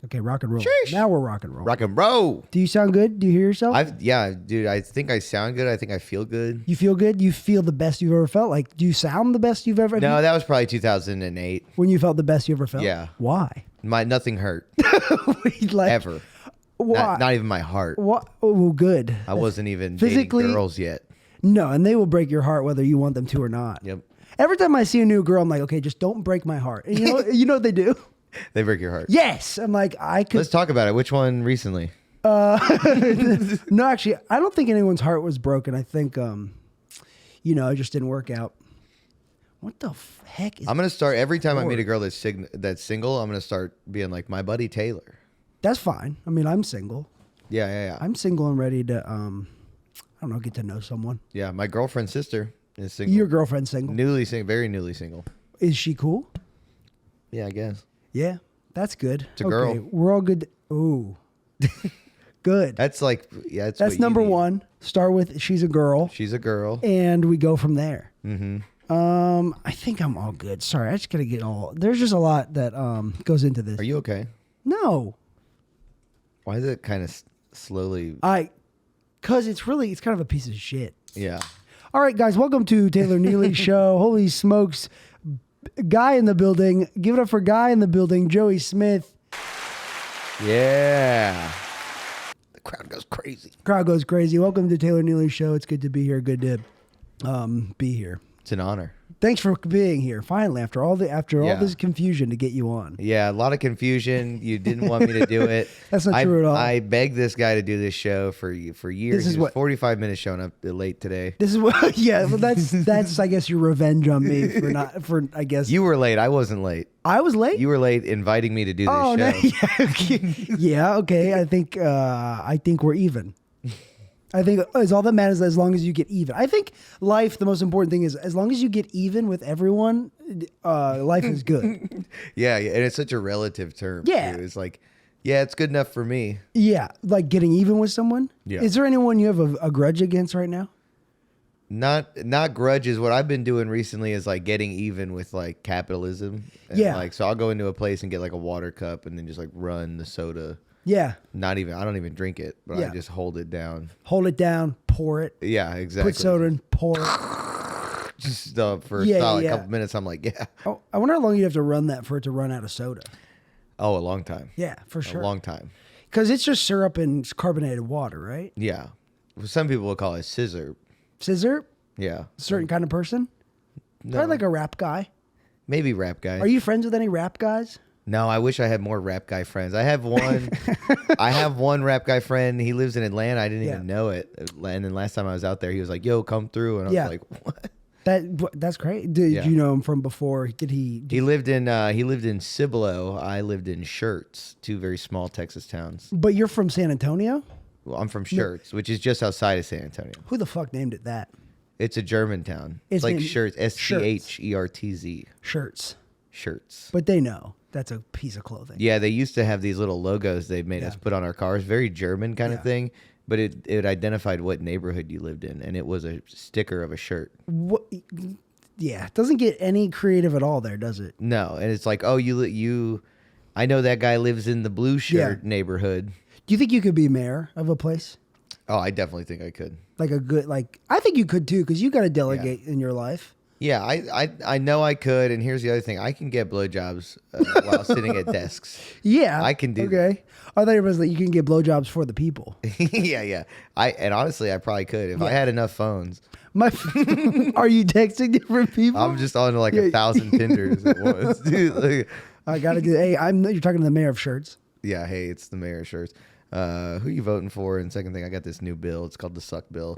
Okay, rock and roll. Sheesh. Now we're rock and roll. Rock and roll. Do you sound good? Do you hear yourself? Yeah, dude. I think I sound good. I think I feel good. You feel good? You feel the best you've ever felt? Like, do you sound the best you've ever? No, that was probably 2008. When you felt the best you ever felt? Yeah. Why? Nothing hurt Like, ever. Why? Not even my heart. What? Oh, well, good. I wasn't even Physically- dating girls yet. No, and they will break your heart whether you want them to or not. Yep. Every time I see a new girl, I'm like, okay, just don't break my heart. And you know what they do? They break your heart. Yes. I'm like, I could. Let's talk about it. Which one recently? No, actually, I don't think anyone's heart was broken. I think, it just didn't work out. What the heck is? I'm gonna start every time I meet a girl that's single. I'm gonna start being like my buddy Taylor. That's fine. I mean, I'm single. Yeah. I'm single and ready to, I don't know, get to know someone. Yeah, my girlfriend's sister is single. Your girlfriend's single. Newly single, very newly single. Is she cool? Yeah, I guess. Yeah, that's good. It's a girl. We're all good. Ooh, good. That's like, yeah, That's what you number need. one. Start with she's a girl, She's a girl. and we go from there. Mm-hmm. I think I'm all good. Sorry, I just gotta get all. There's just a lot that goes into this. Are you okay? No, Why is it kind of slowly? Cause it's kind of a piece of shit. Yeah. All right, guys, welcome to Taylor Neely Show. Holy smokes, Guy in the building. Give it up for Guy in the building, Joey Smith. Yeah. The crowd goes crazy. Crowd goes crazy. Welcome to Taylor Neely Show. It's good to be here. Good to be here. It's an honor. Thanks for being here. Finally, after all Yeah. this confusion to get you on. Yeah, a lot of confusion. You didn't want me to do it. That's not true at all. I begged this guy to do this show for years. This is He was what- 45 minutes showing up late today. This is what. Yeah, well, that's I guess your revenge on me for I guess You were late. I wasn't late. I was late. You were late inviting me to do this Oh show. no, yeah, okay. Yeah, okay. I think we're even. I think it's all that matters as long as you get even. I think life, the most important thing is as long as you get even with everyone, life is good. Yeah, and it's such a relative term. Yeah. too. It's like, yeah, it's good enough for me. Yeah, like getting even with someone. Yeah. Is there anyone you have a grudge against right now? Not grudges. What I've been doing recently is like getting even with like capitalism. And Yeah. Like, so I'll go into a place and get like a water cup and then just like run the soda. Yeah. I don't even drink it, but Yeah. I just hold it down. Hold it down, pour it, Yeah, exactly. put soda in, pour it. Just for a Yeah, solid yeah. couple minutes, I'm like, yeah. Oh, I wonder how long you have to run that for it to run out of soda. Oh, a long time. Yeah, for sure. A long time. Because it's just syrup and carbonated water, right? Yeah. Some people will call it scissor. Scissor, Yeah. certain kind of person. No. Probably like a rap guy. Maybe rap guy. Are you friends with any rap guys? No, I wish I had more rap guy friends. I have one. I have one rap guy friend. He lives in Atlanta. I didn't Yeah. even know it. And then last time I was out there, he was like, "Yo, come through," and I Yeah. was like, "What?" That's great. Did Yeah. you know him from before? Did he? He lived in Cibolo. I lived in Shirts, two very small Texas towns. But you're from San Antonio? Well, I'm from Shirts, which is just outside of San Antonio. Who the fuck named it that? It's a German town. It's It's like named Shirts, Shirts. SCHERTZ. Shirts. Shirts. But they know that's a piece of clothing. Yeah, they used to have these little logos they made Yeah. us put on our cars, very German kind Yeah. of thing. But it identified what neighborhood you lived in, and it was a sticker of a shirt. What? Yeah, it doesn't get any creative at all there, does it? No, and it's like, oh, you, I know that guy lives in the blue shirt neighborhood. Do you think you could be mayor of a place? Oh, I definitely think I could. Like I think you could too, because you got to delegate in your life. Yeah, I know I could, and here's the other thing: I can get blowjobs while sitting at desks. Yeah, I can do Okay, I thought it was like you can get blowjobs for the people. yeah. And honestly, I probably could if I had enough phones. Are you texting different people? I'm just on like 1,000 Tinders at once, dude. Like, I gotta do. Hey, you're talking to the mayor of Shirts. yeah, hey, it's the mayor shirts. Who you voting for? And second thing, I got this new bill. It's called the Suck Bill,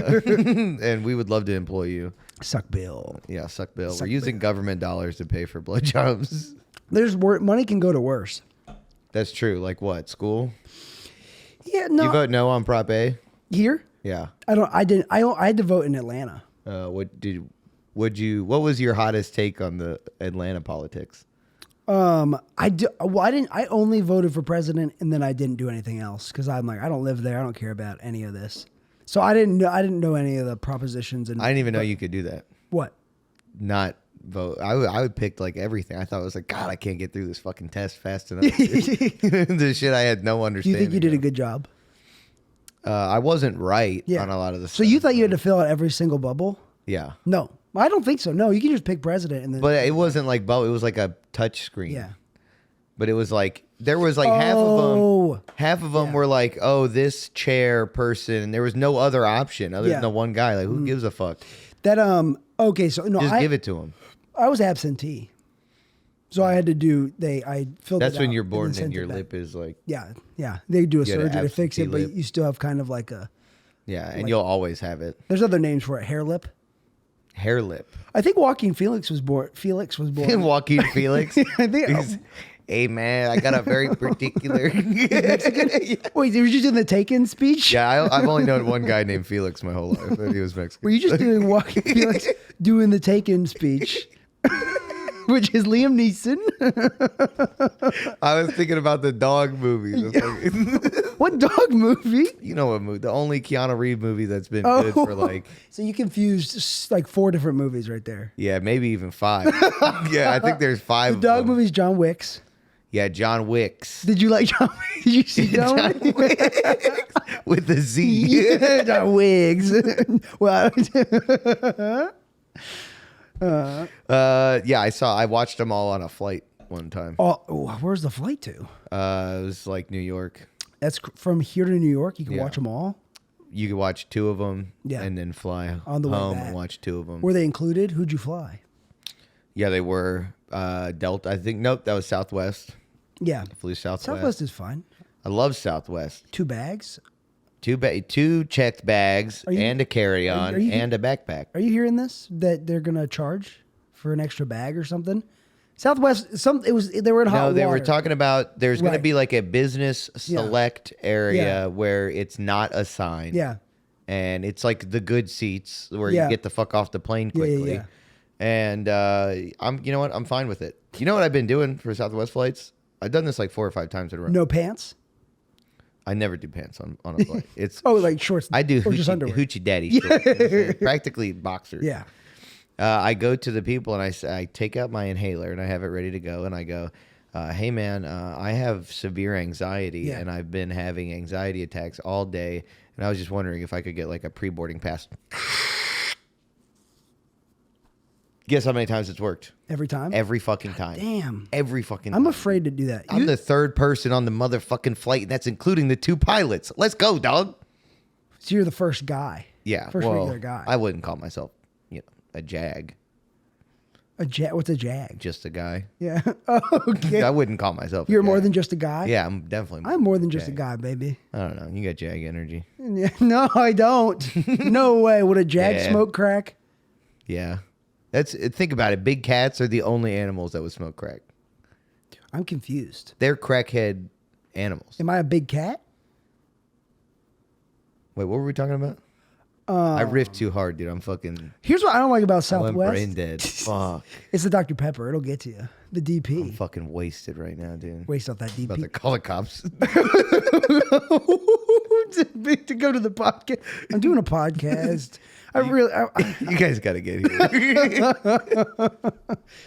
and we would love to employ you. Suck Bill. Yeah, Suck Bill. Suck We're using government dollars to pay for blowjobs. There's money can go to worse. That's true. Like what? School? Yeah, no. You vote no on Prop A? Here? Yeah. I don't. I didn't. I had to vote in Atlanta. What was your hottest take on the Atlanta politics? I didn't. I only voted for president, and then I didn't do anything else because I'm like, I don't live there. I don't care about any of this. So I didn't know any of the propositions. And I didn't even know you could do that. What? Not vote. I would pick like everything. I thought it was like, God, I can't get through this fucking test fast enough. The shit I had no Do you understanding. think you did a of. good job? I wasn't right on a lot of the So stuff. you thought you had to fill out every single bubble? Yeah. No, I don't think so. No, you can just pick president and then. But it wasn't like it was like a touch screen. Yeah. But it was like there was like half of them were like, oh, this chair person, and there was no other option other than the one guy. Like, who gives a fuck? That okay, so no, Just give it to him. I was absentee, so I had to do. I filled. That's it when out you're and born then sent and your it back. lip is like Yeah. They do a You had an surgery to fix it, absentee but lip. you still have kind of like a. and you'll always have it. There's other names for it. Hair lip. Hair lip. I think Joaquin Felix was born. Joaquin Felix. I think. He's, hey man, I got a very particular. Wait, were you doing the Taken speech? Yeah, I've only known one guy named Felix my whole life, and he was Mexican. Were you just doing Joaquin Felix doing the Taken speech? Which is Liam Neeson. I was thinking about the dog movies. What dog movie? You know what movie? The only Keanu Reeves movie that's been good for like. So you confused like 4 different movies right there. Yeah, maybe even 5. Yeah, I think there's 5. The dog of them. movie's John Wick's. Yeah, John Wicks. Did you like John? Did you see John Wick? With the Z. Yeah, John Wiggs. Well, I watched them all on a flight one time. where's the flight to? It was like New York. That's from here to New York. You can watch them all. You could watch 2 of them Yeah. and then fly On the way home back. and watch 2 of them. Were they included? Who'd you fly? Yeah, they were Delta. I think, nope, that was Southwest. Yeah, I flew Southwest. Southwest is fine. I love Southwest. 2 bags. 2 checked bags you- and a carry-on are you- and a backpack. Are you hearing this? That they're gonna charge for an extra bag or something? Southwest. They were in hot No, water. they were talking about there's going to Right. be like a business select area Yeah. where it's not assigned. Yeah. And it's like the good seats where Yeah. you get the fuck off the plane Yeah, yeah, quickly. yeah. And you know what? I'm fine with it. You know what I've been doing for Southwest flights? I've done this like 4 or 5 times in a row. No pants. I never do pants on a flight. It's Like shorts. I do or just underwear. hoochie daddy shorts, you know what I'm saying? Practically boxers. Yeah. I go to the people and I take out my inhaler and I have it ready to go and I go, hey man, I have severe anxiety and I've been having anxiety attacks all day and I was just wondering if I could get like a pre-boarding pass. Guess how many times it's worked? Every time. Every fucking time. Damn. Every fucking I'm time. afraid to do that. I'm the 3rd person on the motherfucking flight and that's including the 2 pilots. Let's go, dog. So you're the first guy. Yeah. First regular guy. I wouldn't call myself, a jag. What's a jag? Just a guy. Yeah. Okay. I wouldn't call myself a You're more jag. than just a guy. Yeah, I'm definitely. I'm more than just a jag. guy, baby. I don't know. You got jag energy. Yeah. No, I don't. No way. Would a jag Yeah. smoke crack? Yeah. Think about it. Big cats are the only animals that would smoke crack. I'm confused. They're crackhead animals. Am I a big cat? Wait, what were we talking about? I riffed too hard, dude. I'm fucking. Here's what I don't like about I went Southwest. brain dead. Fuck. It's the Dr. Pepper. It'll get to you. The I'm DP. fucking wasted right now, dude. Waste out that About to DP. call the cops. To go to the podcast. I'm doing a podcast. You guys got to get here.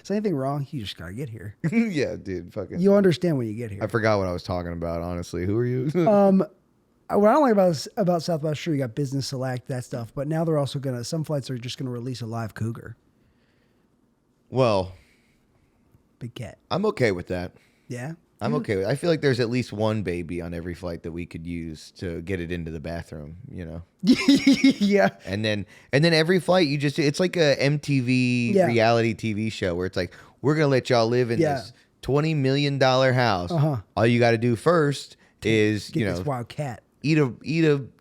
Is anything wrong? You just gotta get here. Yeah, dude. Fucking. You'll understand when you get I here. forgot what I was talking about. Honestly, who are you? What I don't like about Southwest, sure, you got business select, that stuff, but now they're also some flights are just gonna release a live cougar. Well, Big cat. I'm okay with that. Yeah. I'm okay with. I feel like there's at least one baby on every flight that we could use to get it into the bathroom, Yeah. And then every flight it's like a MTV reality TV show where it's like we're gonna let y'all live in this $20 million house. All you got to do first is Get this wild cat. eat a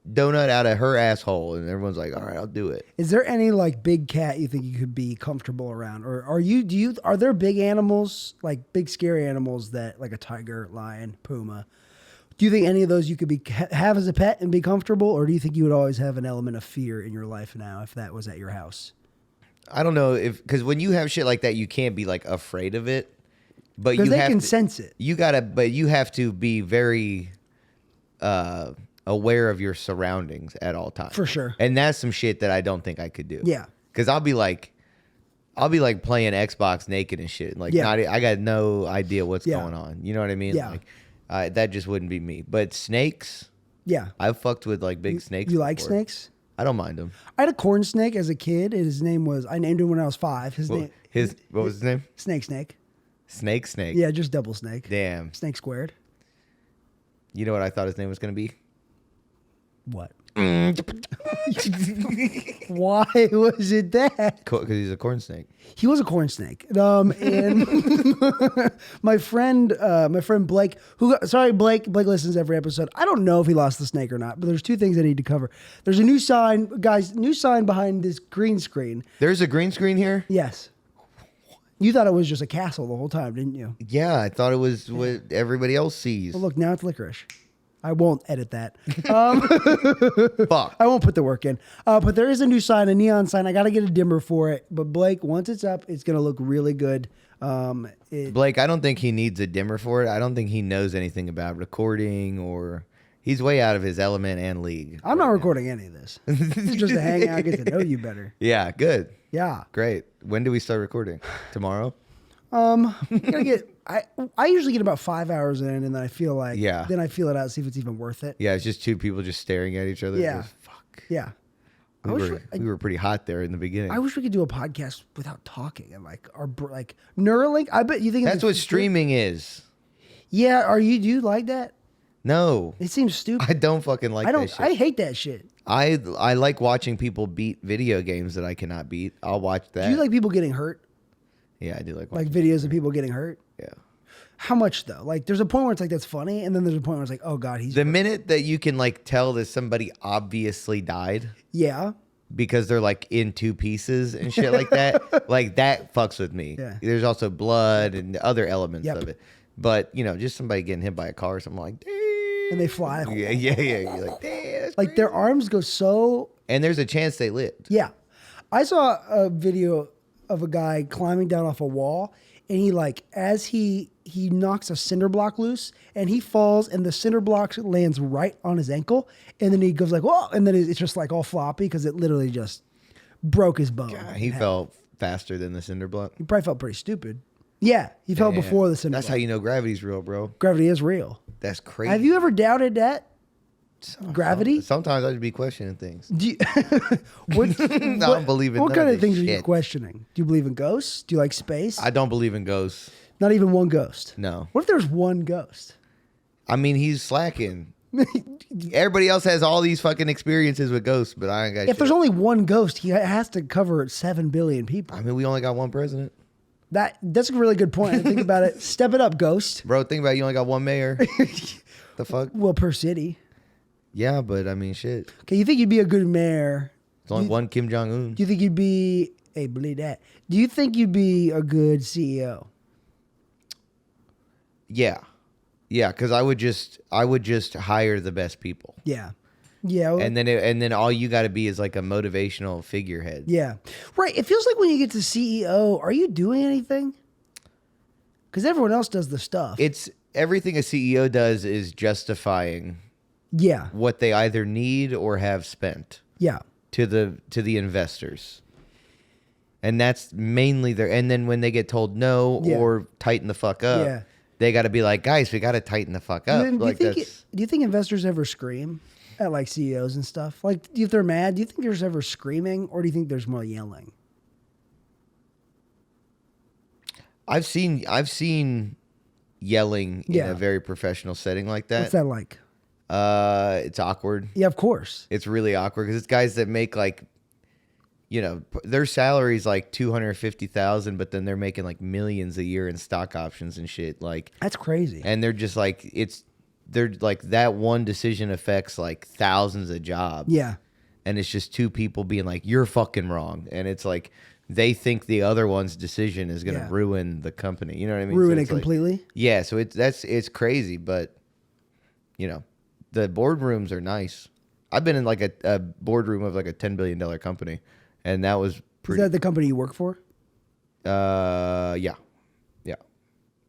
donut out of her asshole, and everyone's like, all right, I'll do it. Is there any like big cat you think you could be comfortable around, or are there big animals, like big scary animals that like a tiger, lion, puma? Do you think any of those you could have as a pet and be comfortable, or do you think you would always have an element of fear in your life now if that was at your house? I don't know because when you have shit like that, you can't be like afraid of it, but Because you they have can to, sense it. but you have to be very aware of your surroundings at all times. For sure. And that's some shit that I don't think I could do. Yeah. Because I'll be like, I'll be like playing Xbox naked and shit. Like, Yeah. not, I got no idea what's Yeah. going on. You know what I mean? Yeah. Like, that just wouldn't be me. But snakes, Yeah. I've fucked with like big snakes. You like before. snakes? I don't mind them. I had a corn snake as a kid. And his name was, I named him when I was 5. What was his name? Snake. Snake. Yeah, just double snake. Damn. Snake squared. You know what I thought his name was going to be? What? Why was it that? Because he's a corn snake. He was a corn snake. And my friend Blake, Blake listens to every episode. I don't know if he lost the snake or not, but there's 2 things I need to cover. There's a new sign, guys, behind this green screen. There's a green screen here? Yes. You thought it was just a castle the whole time, didn't you? Yeah, I thought it was what everybody else sees. Well, look, now it's licorice. I won't edit that. Fuck. I won't put the work in. But there is a new sign, a neon sign. I got to get a dimmer for it. But Blake, once it's up, it's going to look really good. Blake, I don't think he needs a dimmer for it. I don't think he knows anything about recording or... He's way out of his element and league. I'm not recording any of this. This is just a hangout, get to know you better. Yeah, good. Yeah. Great. When do we start recording? Tomorrow? I usually get about 5 hours in, and then I feel like, Yeah. then I feel it out, see if it's even worth it. Yeah, it's just 2 people just staring at each other. Yeah. Just, fuck. Yeah. We were pretty hot there in the beginning. I wish we could do a podcast without talking and like Neuralink. I bet you think That's what streaming is. Yeah. Do you like that? No. It seems stupid. I don't fucking like that shit. I hate that shit. I like watching people beat video games that I cannot beat. I'll watch that. Do you like people getting hurt? Yeah, I do like Like watching. videos of people getting hurt? Yeah. How much though? Like there's a point where it's like that's funny, and then there's a point where it's like, oh god, he's The minute that you can like tell that somebody obviously died yeah. because they're like in 2 pieces and shit like that, like that fucks with me. Yeah. There's also blood and other elements Yep. of it. But, just somebody getting hit by a car or something like, damn. And they fly. Yeah. You're like, damn. That's Like their crazy. arms go so And there's a chance they lived. yeah. I saw a video of a guy climbing down off a wall, and he like as he knocks a cinder block loose, and he falls, and the cinder block lands right on his ankle, and then he goes like, whoa, and then it's just like all floppy because it literally just broke his bone. God, he fell faster than the cinder block. He probably felt pretty stupid. Yeah, he fell Damn. before the cinder That's block. how you know gravity's real, bro. Gravity is real. That's crazy. Have you ever doubted that? Gravity? Sometimes I just be questioning things. Do you, what, I don't believe in what none kind of of things this are you shit. questioning? Do you believe in ghosts? Do you like space? I don't believe in ghosts. Not even one ghost. No. What if there's one ghost? I mean, he's slacking. Everybody else has all these fucking experiences with ghosts, but I ain't got If shit. there's only one ghost, he has to cover 7 billion people. I mean, we only got one president. That's a really good point. I think about it. Step it up, ghost. Bro, think about it. You only got one mayor. The fuck? Well, per city. Yeah, but I mean, shit. Okay, you think you'd be a good mayor? It's only one Kim Jong-un. Do you think you'd be? Hey, believe that. Do you think you'd be a good CEO? Yeah. Yeah, because I would just hire the best people. Yeah. Yeah. Well, And then all you got to be is like a motivational figurehead. yeah. Right. It feels like when you get to CEO, are you doing anything? Because everyone else does the stuff. It's everything a CEO does is justifying yeah. what they either need or have spent Yeah. to the investors. And that's mainly their, and then when they get told no Yeah. or tighten the fuck up, Yeah. they got to be like, guys, we got to tighten the fuck up. Do you think investors ever scream at like CEOs and stuff? Like if they're mad, do you think there's ever screaming, or do you think there's more yelling? I've seen yelling in Yeah. a very professional setting like that. What's that like? It's awkward. Yeah, of course. It's really awkward because it's guys that make like, their salary's like 250,000, but then they're making like millions a year in stock options and shit. Like, That's crazy. and they're just like, they're like that one decision affects like thousands of jobs. Yeah. And it's just 2 people being like, you're fucking wrong. And it's like, they think the other one's decision is going to Yeah. ruin the company. You know what I mean? Ruin So it it's like- completely. yeah. So it's crazy, but the boardrooms are nice. I've been in like a boardroom of like a $10 billion company, and that was Is pretty. that the company you work for? Yeah.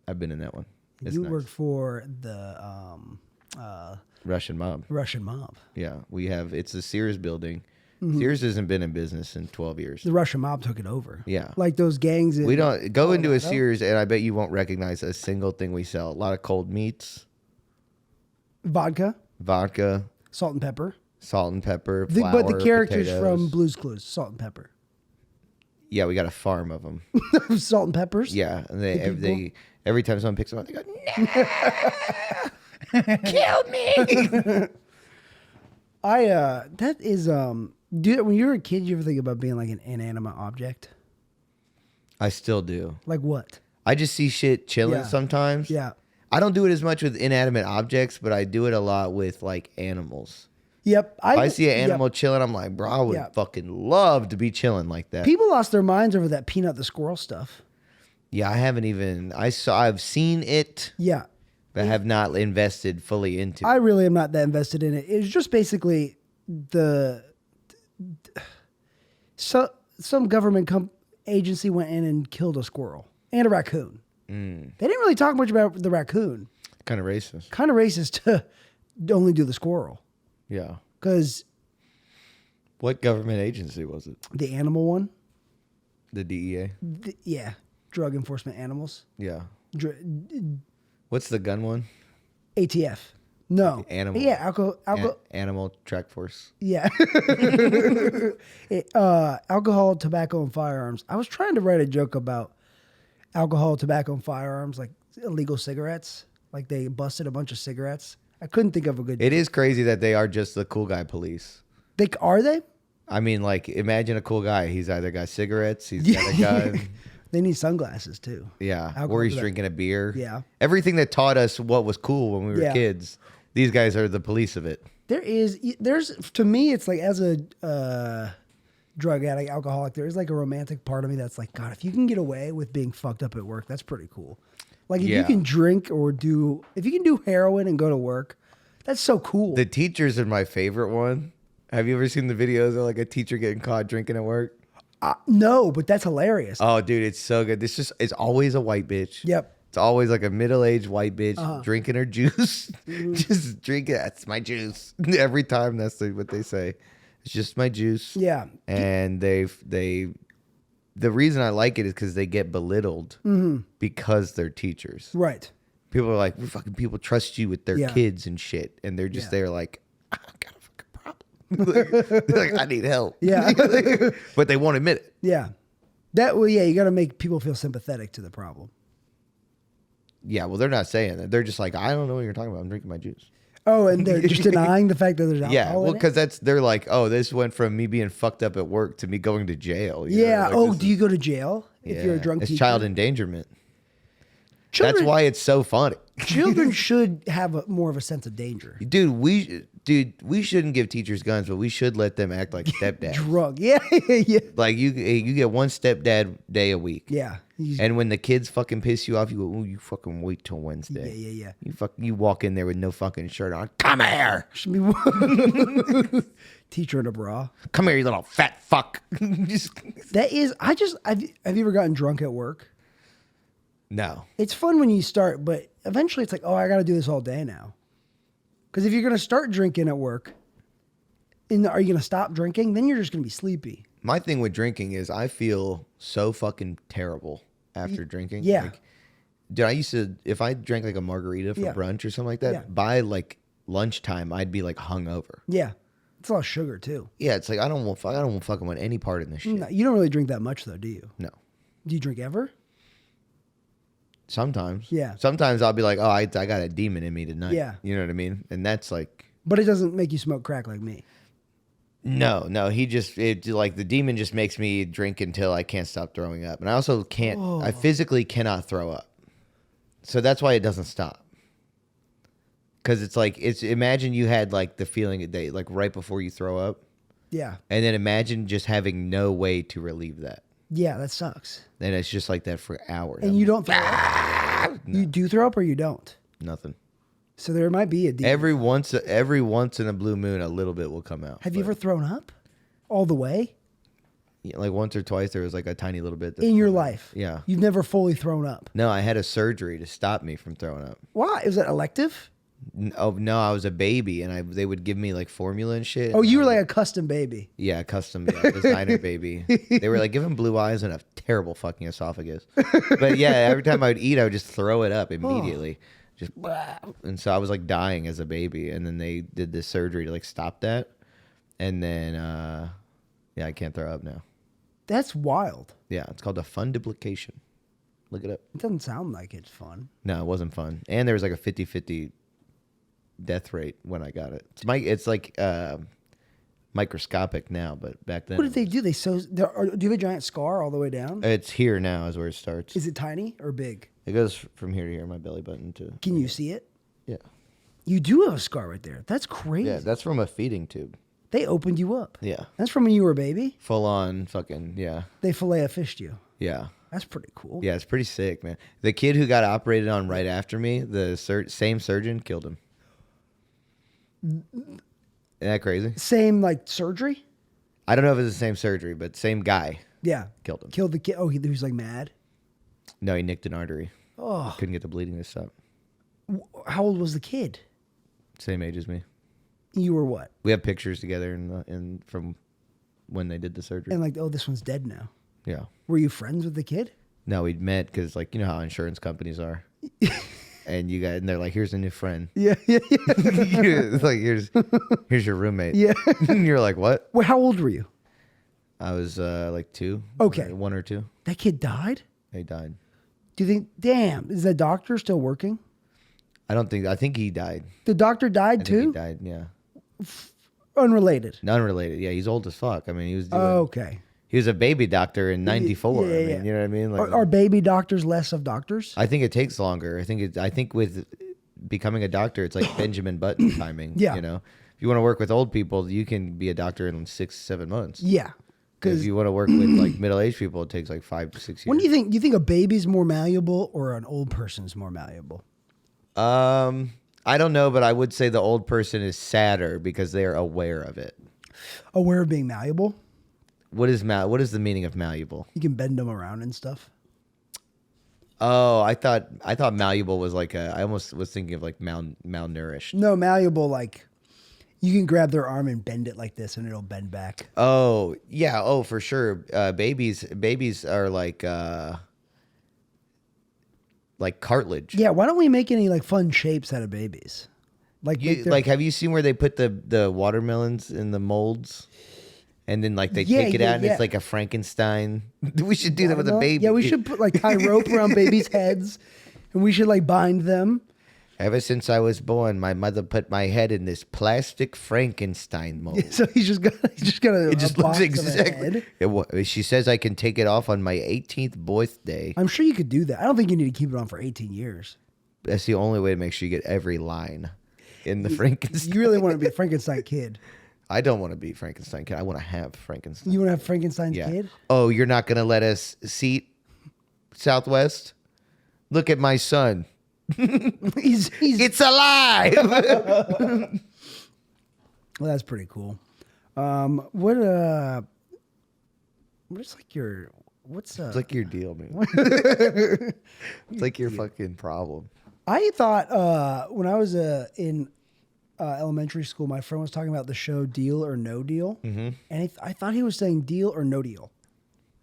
I've been in that one. It's You nice. work for the Russian mob. Russian mob. Yeah, we have. It's the Sears building, Sears hasn't been in business in 12 years. The Russian mob took it over. Yeah. Like those gangs. We don't go into a Colorado. Sears, and I bet you won't recognize a single thing we sell. A lot of cold meats, Vodka, vodka, salt and pepper. salt and pepper, But flour, the characters potatoes. from Blue's Clues, salt and pepper. Yeah, we got a farm of them. Salt and peppers. Yeah, and The they every time someone picks them up, they go, "No, kill me." That is when you were a kid, you ever think about being like an inanimate object? I still do. Like what? I just see shit chilling Yeah. sometimes. Yeah. I don't do it as much with inanimate objects, but I do it a lot with like animals. Yep. If I see an animal chilling, I'm like, bro, I would Yeah. fucking love to be chilling like that. People lost their minds over that Peanut the squirrel stuff. Yeah, I haven't even. I've seen it, Yeah. but have not invested fully into I it. really am not that invested in it. It was just basically some government agency went in and killed a squirrel and a raccoon. They didn't really talk much about the raccoon. Kind of racist. Kind of racist to only do the squirrel Yeah. because What government agency was it? the animal one, The DEA. drug enforcement animals, Yeah. What's the gun one? ATF. No, Animal. Yeah, alcohol. Animal Track Force. Yeah. Alcohol, tobacco, and firearms. I was trying to write a joke about alcohol, tobacco, and firearms, like illegal cigarettes. Like they busted a bunch of cigarettes. I couldn't think of a good. It is crazy that they are just the cool guy police. Are they? I mean, like, imagine a cool guy. He's either got cigarettes, he's got a gun. They need sunglasses too. Yeah. Alcohol, Or he's tobacco. drinking a beer. Yeah. Everything that taught us what was cool when we were Yeah. kids, these guys are the police of it. There's to me, it's like as a drug addict, alcoholic, there is like a romantic part of me that's like, God, if you can get away with being fucked up at work, that's pretty cool. Like if you Yeah. can drink if you can do heroin and go to work, that's so cool. The teachers are my favorite one. Have you ever seen the videos of like a teacher getting caught drinking at work? No, but that's hilarious. Oh, dude, it's so good. It's always a white bitch. Yep. It's always like a middle-aged white bitch drinking her juice. Just drink it. That's my juice. Every time that's what they say. It's just my juice. Yeah. And the reason I like it is because they get belittled because they're teachers. Right. People are like, fucking people trust you with their Yeah. kids and shit. And they're just Yeah. there like, I got a fucking problem. They're like, I need help. Yeah. But they won't admit it. Yeah. You got to make people feel sympathetic to the problem. Yeah, well, they're not saying that. They're just like, I don't know what you're talking about. I'm drinking my juice. Oh, and they're just denying the fact that there's alcohol Yeah, well, in it? because they're like, oh, this went from me being fucked up at work to me going to jail. you know? Yeah. Like, Oh, this do you go to jail if you're a drunk It's teacher? child endangerment. Children, That's why it's so funny. children should have more of a sense of danger. Dude, we shouldn't give teachers guns, but we should let them act like stepdads. Drug. Yeah. Yeah. Like you get one stepdad day a week. Yeah. And when the kids fucking piss you off, you go, "Ooh, you fucking wait till Wednesday." Yeah. You walk in there with no fucking shirt on. Come here. Should be teacher in a bra. Come here, you little fat fuck. Have you ever gotten drunk at work? No. It's fun when you start, but eventually it's like, oh, I got to do this all day now. Because if you're going to start drinking at work, are you going to stop drinking? Then you're just going to be sleepy. My thing with drinking is I feel so fucking terrible after drinking. Yeah. Like, dude, I used to, if I drank like a margarita for Yeah. brunch or something like that, Yeah. by like lunchtime, I'd be like hungover. Yeah. It's a lot of sugar too. Yeah, it's like I don't want fucking want any part in this shit. No, you don't really drink that much though, do you? No. Do you drink ever? Sometimes. Yeah. Sometimes I'll be like, oh, I got a demon in me tonight. Yeah. You know what I mean? And that's like, But it doesn't make you smoke crack like me. no, like the demon just makes me drink until I can't stop throwing up. And I also can't, I physically cannot throw up. So that's why it doesn't stop. Because it's like, imagine you had like the feeling that like right before you throw up. Yeah. And then imagine just having no way to relieve that. Yeah, that sucks. Then it's just like that for hours. And you don't throw up? You do throw up or you don't? Nothing. So there might be a demon. Every once in a blue moon, a little bit will come out. Have you ever thrown up? All the way? Yeah, like once or twice, there was like a tiny little bit. In your life? Yeah. You've never fully thrown up? No, I had a surgery to stop me from throwing up. Why? Is it elective? Oh no, I was a baby, and they would give me like formula and shit. Oh, and you I were would- like a custom baby. yeah, custom designer baby. They were like give him blue eyes and a terrible fucking esophagus. But yeah, every time I would eat, I would just throw it up immediately. Just and so I was like dying as a baby, and then they did this surgery to like stop that, and then yeah, I can't throw up now. That's wild. Yeah, it's called a funduplication. Look it up. It doesn't sound like it's fun. No, it wasn't fun. And there was like a 50-50 death rate when I got it. It's like microscopic now, but back then What did they do? Do you have a giant scar all the way down? it's here now is where it starts. Is it tiny or big? It goes from here to here, my belly button to. Can you see it? Yeah. You do have a scar right there. That's crazy. Yeah, that's from a feeding tube. They opened you up. Yeah. That's from when you were a baby. Full on fucking, yeah. They fillet-a-fished you. Yeah. That's pretty cool. Yeah, it's pretty sick, man. The kid who got operated on right after me, the same surgeon killed him. Isn't that crazy? Same like surgery. I don't know if it's the same surgery, but same guy Yeah. killed him. Killed the kid. Oh, he was like mad. No, he nicked an artery. Oh, Couldn't get the bleeding to stop. how old was the kid? Same age as me. You were what? We have pictures together in from when they did the surgery. And like, oh, this one's dead now. Yeah. Were you friends with the kid? No, we'd met because, like, you know how insurance companies are. And they're like, here's a new friend. Yeah, yeah, yeah. It's like, here's your roommate. Yeah. And you're like, what? Well, how old were you? I was like 2. Okay. 1 or 2. That kid died? He died. Do you think, damn, is that doctor still working? I think he died. The doctor I died think too? he died, yeah. Unrelated. Unrelated. Yeah, he's old as fuck. I mean, he was doing, Okay. he was a baby doctor in 94. Yeah, I mean, yeah. you know what I mean? Like, Are baby doctors less of doctors? I think it takes longer. I think with becoming a doctor, it's like Benjamin Button timing. Yeah. You know, if you want to work with old people, you can be a doctor in 6-7 months. Yeah. If Because you want to work with like middle-aged people, it takes like 5 to 6 years. when do you think a baby's more malleable or an old person's more malleable? I don't know, but I would say the old person is sadder because they are aware of it. Aware of being malleable? What is the meaning of malleable? You can bend them around and stuff. Oh, I thought malleable was like I almost was thinking of like malnourished. No, malleable, like you can grab their arm and bend it like this and it'll bend back. Oh, yeah. Oh, for sure. Babies are like cartilage. Yeah, why don't we make any like fun shapes out of babies? Like, Have you seen where they put the watermelons in the molds? And then like they Yeah, take it yeah, out and yeah. it's like a Frankenstein. We should do that with a baby. Yeah, we should put like tie rope around babies' heads and we should like bind them. Ever since I was born, my mother put my head in this plastic Frankenstein mold. So he's just got a It just box looks of a exactly. head. She says I can take it off on my 18th birthday. I'm sure you could do that. I don't think you need to keep it on for 18 years. That's the only way to make sure you get every line in the Frankenstein. You really want to be a Frankenstein kid. I don't want to be Frankenstein kid. I want to have Frankenstein. You want to have Frankenstein's Yeah. kid? Oh, you're not going to let us seat Southwest? Look at my son. He's It's alive. well, that's pretty cool. What's It's like your deal, man. It's like your fucking problem. I thought when I was in elementary school, my friend was talking about the show Deal or No Deal, and I thought he was saying deal or no deal,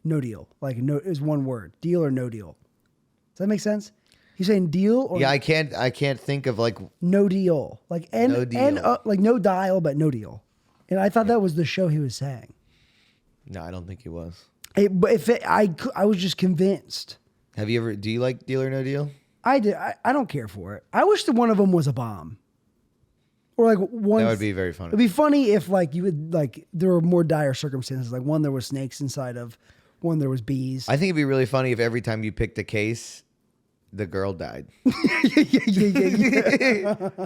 no deal, like no is one word, deal or no deal. Does that make sense? He's saying deal or Yeah, I can't think of like no deal, like No deal. like no dial but no deal, and I thought that was the show he was saying. no, I don't think he was. But I was just convinced. Do you like Deal or No Deal? I did. I don't care for it. I wish that one of them was a bomb, or like one. That would be very funny. It'd be funny if like you would like there were more dire circumstances. Like one there was snakes inside of, one there was bees. I think it'd be really funny if every time you picked a case, the girl died. yeah.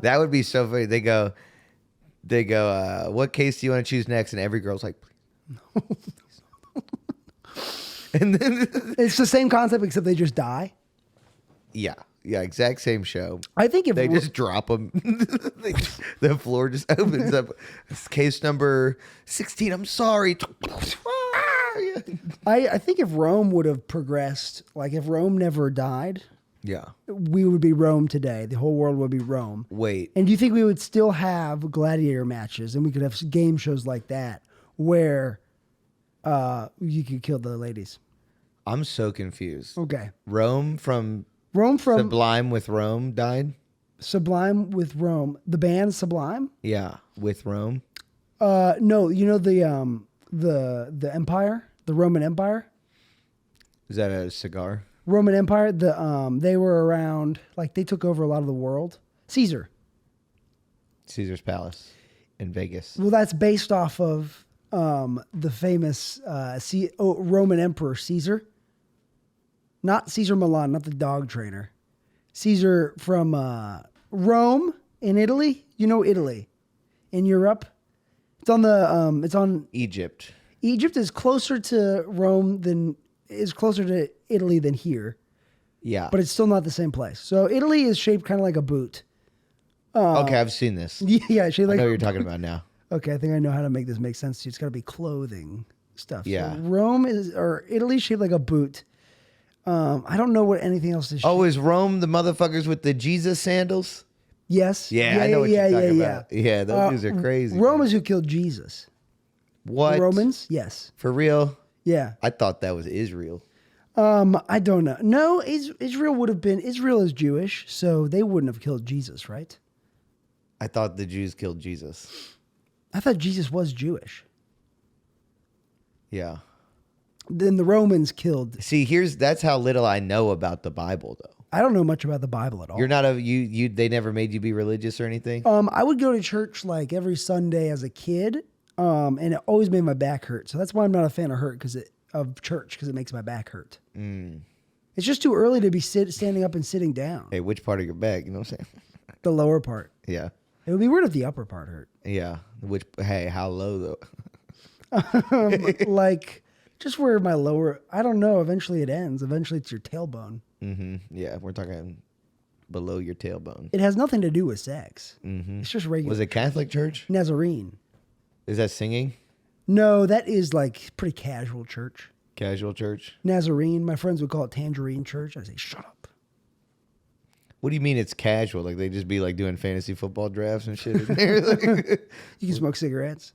That would be so funny. They go, what case do you want to choose next? And every girl's like, please. And then, It's the same concept except they just die. yeah, exact same show. I think if They just drop them. The floor just opens up. It's case number 16. I'm sorry. I think if Rome would have progressed, like if Rome never died, Yeah. we would be Rome today. The whole world would be Rome. Wait. And do you think we would still have gladiator matches and we could have game shows like that where you could kill the ladies? I'm so confused. Okay. Rome from Sublime with Rome died? Sublime with Rome. The band Sublime? Yeah, with Rome. No, you know the Empire? The Roman Empire? Is that a cigar? Roman Empire, they were around, like they took over a lot of the world. Caesar's Palace in Vegas. Well, that's based off of the famous Roman Emperor Caesar. Not Caesar Milan, not the dog trainer. Caesar from Rome in Italy. You know Italy. In Europe. It's on Egypt. Egypt is closer to closer to Italy than here. Yeah. But it's still not the same place. So Italy is shaped kind of like a boot. Okay, I've seen this. Yeah, shaped I like know what you're talking about now. Okay, I think I know how to make this make sense to you. It's got to be clothing stuff. Yeah. So Italy shaped like a boot. I don't know what anything else is. Oh, is Rome the motherfuckers with the Jesus sandals? Yes. Yeah, I know what you're talking about. Yeah, those dudes are crazy. Rome is who killed Jesus. What? The Romans? Yes. For real? Yeah. I thought that was Israel. I don't know. No, Israel is Jewish, so they wouldn't have killed Jesus, right? I thought the Jews killed Jesus. I thought Jesus was Jewish. Yeah. Then the Romans killed. See, that's how little I know about the Bible, though. I don't know much about the Bible at all. You're not they never made you be religious or anything? I would go to church like every Sunday as a kid, and it always made my back hurt. So that's why I'm not a fan of church because it makes my back hurt. It's just too early to be standing up and sitting down. Hey, which part of your back? You know what I'm saying? The lower part. Yeah. It would be weird if the upper part hurt. Yeah. Hey, how low though? Like just where my lower. I don't know. Eventually it ends. Eventually it's your tailbone. Mm-hmm. Yeah, we're talking below your tailbone. It has nothing to do with sex. Mm-hmm. It's just regular. Was it Catholic church? Nazarene. Is that singing? No, that is like pretty casual church. Casual church? Nazarene. My friends would call it Tangerine Church. I say, shut up. What do you mean it's casual? Like they just be like doing fantasy football drafts and shit? You can smoke cigarettes.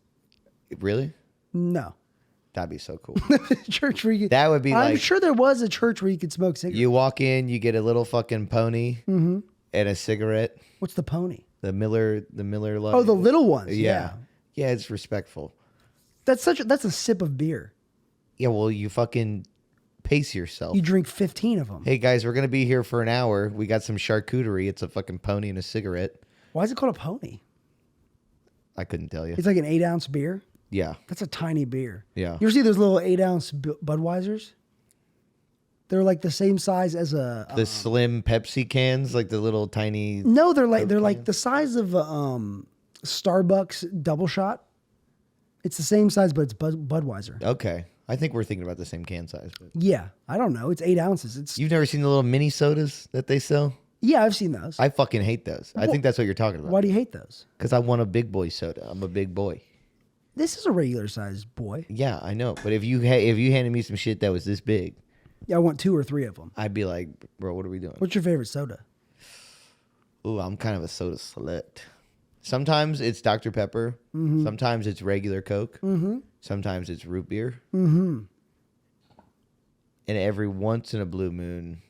Really? No. That'd be so cool. Church where you could, That would be I'm like... sure there was a church where you could smoke cigarettes. You walk in, you get a little fucking pony and a cigarette. What's the pony? The Miller Lite. Oh, the little ones. Yeah. Yeah, it's respectful. That's a sip of beer. Yeah, well, you fucking pace yourself. You drink 15 of them. Hey, guys, we're going to be here for an hour. We got some charcuterie. It's a fucking pony and a cigarette. Why is it called a pony? I couldn't tell you. It's like an 8-ounce beer. Yeah. That's a tiny beer. Yeah. You ever see those little 8-ounce Budweisers? They're like the same size as a... The slim Pepsi cans, like the little tiny... No, they're like the size of Starbucks double shot. It's the same size, but it's Budweiser. Okay. I think we're thinking about the same can size. But... Yeah. I don't know. It's 8 ounces. You've never seen the little mini sodas that they sell? Yeah, I've seen those. I fucking hate those. I think that's what you're talking about. Why do you hate those? Because I want a big boy soda. I'm a big boy. This is a regular sized boy. Yeah, I know. But if you handed me some shit that was this big, Yeah, I want 2 or 3 of them. I'd be like, bro, what are we doing? What's your favorite soda? Ooh, I'm kind of a soda select. Sometimes it's Dr. Pepper. Mm-hmm. Sometimes it's regular Coke. Sometimes it's root beer. Mm-hmm. And every once in a blue moon,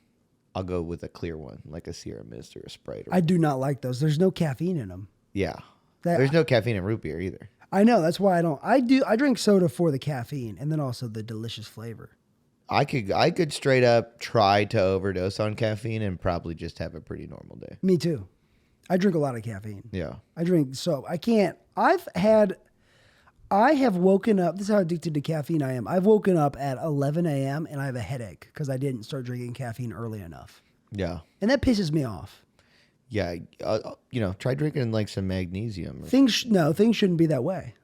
I'll go with a clear one, like a Sierra Mist or a Sprite. I do not like those. There's no caffeine in them. Yeah. There's no caffeine in root beer either. I know. That's why I don't. I drink soda for the caffeine and then also the delicious flavor. I could straight up try to overdose on caffeine and probably just have a pretty normal day. Me too. I drink a lot of caffeine. Yeah. I can't. I have woken up. This is how addicted to caffeine I am. I've woken up at 11 a.m. and I have a headache because I didn't start drinking caffeine early enough. Yeah. And that pisses me off. Yeah. Try drinking like some magnesium. Things shouldn't be that way.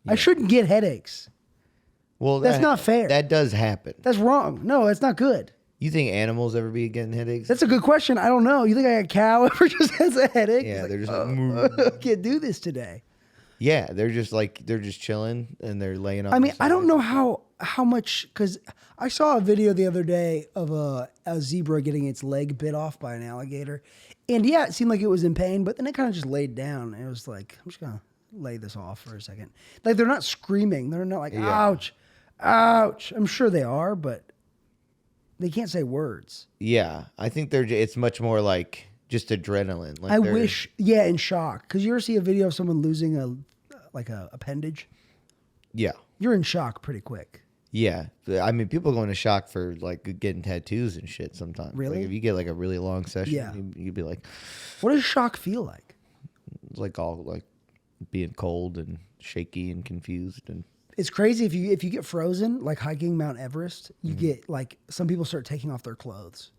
Yeah. I shouldn't get headaches. Well, that's not fair. That does happen. That's wrong. No, that's not good. You think animals ever be getting headaches? That's a good question. I don't know. You think a cow ever just has a headache? Yeah, they're just I can't do this today. Yeah, they're just chilling and they're laying on. I mean, I don't know how how much, because I saw a video the other day of a zebra getting its leg bit off by an alligator. And yeah, it seemed like it was in pain, but then it kind of just laid down. And it was like, I'm just going to lay this off for a second. Like, they're not screaming. They're not like, ouch, ouch. I'm sure they are, but they can't say words. Yeah, I think it's much more like just adrenaline. Like I wish, in shock. Because you ever see a video of someone losing a appendage? Yeah. You're in shock pretty quick. Yeah. I mean, people go into shock for like getting tattoos and shit sometimes. Really? Like if you get like a really long session, you'd be like, what does shock feel like? It's like all like being cold and shaky and confused. And it's crazy if you get frozen, like hiking Mount Everest, you get like some people start taking off their clothes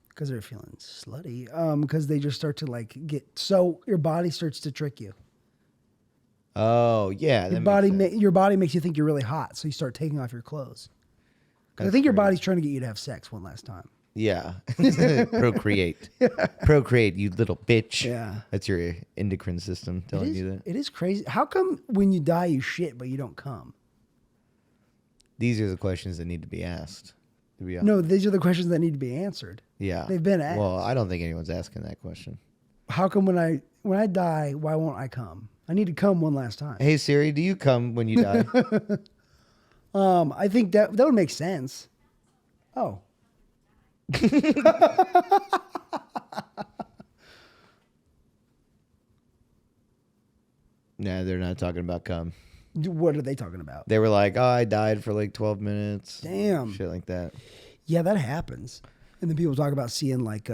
because they're feeling slutty. Because they just start to like so your body starts to trick you. Oh yeah, your body makes you think you're really hot, so you start taking off your clothes. Because I think your body's trying to get you to have sex one last time. Yeah, procreate, procreate, you little bitch. Yeah, that's your endocrine system telling you that. It is crazy. How come when you die you shit but you don't come? These are the questions that need to be asked. To be honest. No, these are the questions that need to be answered. Yeah, they've been asked. Well, I don't think anyone's asking that question. How come when I die, why won't I come? I need to come one last time. Hey Siri, do you come when you die? I think that would make sense. Oh. Nah, they're not talking about cum. What are they talking about? They were like, "Oh, I died for like 12 minutes." Damn. Shit like that. Yeah, that happens. And then people talk about seeing like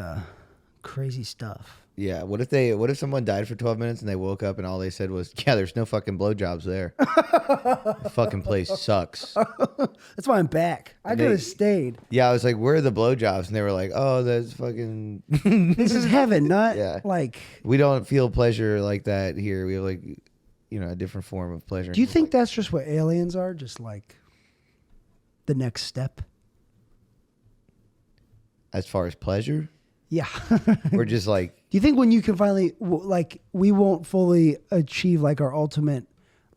crazy stuff. Yeah. What if someone died for 12 minutes and they woke up and all they said was, "Yeah, there's no fucking blowjobs there. The fucking place sucks." That's why I'm back. I could have stayed. Yeah, I was like, "Where are the blowjobs?" And they were like, "Oh, that's fucking." This is heaven, not like. We don't feel pleasure like that here. We have like, a different form of pleasure. Do you think that's just what aliens are? Just like the next step? As far as pleasure? Yeah. We're just like. Do you think when you can finally, like, we won't fully achieve like our ultimate,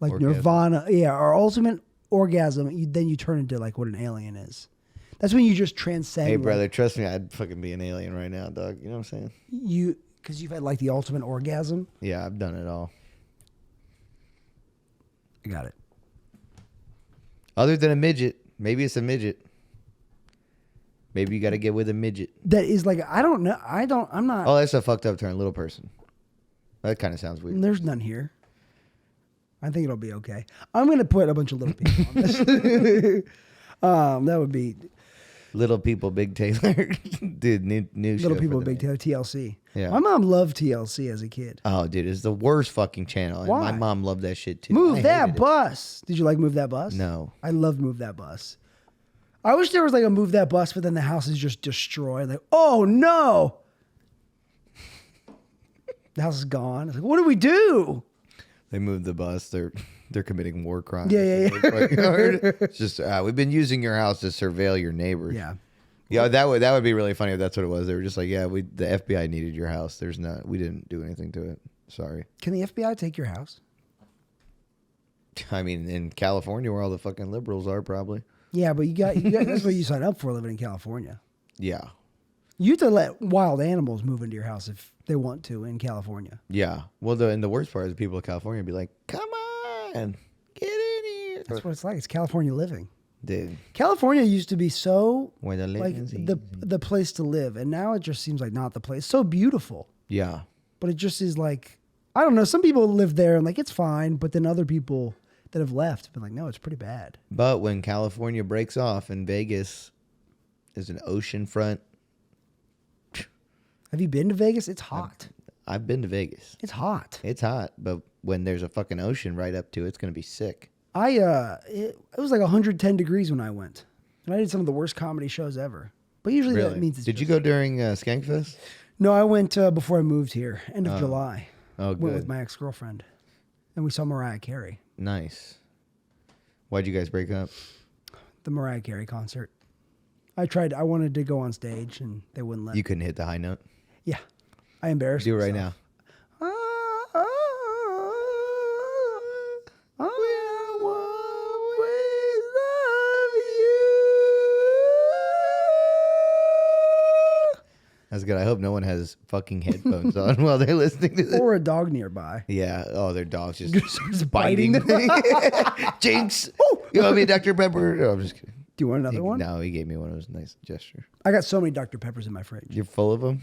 like orgasm. Nirvana, our ultimate orgasm, then you turn into like what an alien is. That's when you just transcend. Hey, brother, trust me, I'd fucking be an alien right now, dog. You know what I'm saying? Because you've had like the ultimate orgasm? Yeah, I've done it all. I got it. Other than a midget. Maybe it's a midget. Maybe you got to get with a midget. That is like, I don't know. I'm not. Oh, that's a fucked up term. Little person. That kind of sounds weird. There's none here. I think it'll be okay. I'm going to put a bunch of little people on this. That would be. Little People, Big Taylor. Dude, new Little People, Big Taylor, TLC. Yeah. My mom loved TLC as a kid. Oh, dude, it's the worst fucking channel. And Why? my mom loved that shit too. Move That Bus. Did you like Move That Bus? No. I loved Move That Bus. I wish there was like a Move That Bus, but then the house is just destroyed. Like, oh no. The house is gone. It's like, what do we do? They moved the bus. They're committing war crimes. Yeah. It's just we've been using your house to surveil your neighbors. Yeah. Yeah, that would be really funny if that's what it was. They were just like, yeah, the FBI needed your house. We didn't do anything to it. Sorry. Can the FBI take your house? I mean, in California, where all the fucking liberals are, probably. Yeah, but you got that's what you signed up for, living in California. Yeah. You have to let wild animals move into your house if they want to in California. Yeah. Well, the worst part is the people of California be like, come on, get in here. That's what it's like. It's California living. Dude. California used to be so Where the like the place to live, and now it just seems like not the place. It's so beautiful. Yeah. But it just is like, I don't know. Some people live there and like it's fine, but then other people that have left have been like, no, it's pretty bad. But when California breaks off and Vegas is an ocean front. Have you been to Vegas? It's hot. I've been to Vegas. It's hot. It's hot, but when there's a fucking ocean right up to it, it's going to be sick. It was like 110 degrees when I went. And I did some of the worst comedy shows ever. But usually Really? that means it's Did you go during Skankfest? No, I went before I moved here, end of July. Oh, good. Went with my ex-girlfriend. And we saw Mariah Carey. Nice. Why'd you guys break up? The Mariah Carey concert. I wanted to go on stage and they wouldn't let me. You couldn't hit the high note? Yeah. I embarrassed Do it right myself. now. good. I hope no one has fucking headphones on while they're listening to this. Or a dog nearby. Yeah. Oh, their dog's just Just biting. biting Jinx. You want me a Dr. Pepper? No, I'm just kidding. Do you want another one? No, he gave me one. It was a nice gesture. I got so many Dr. Peppers in my fridge. You're full of them?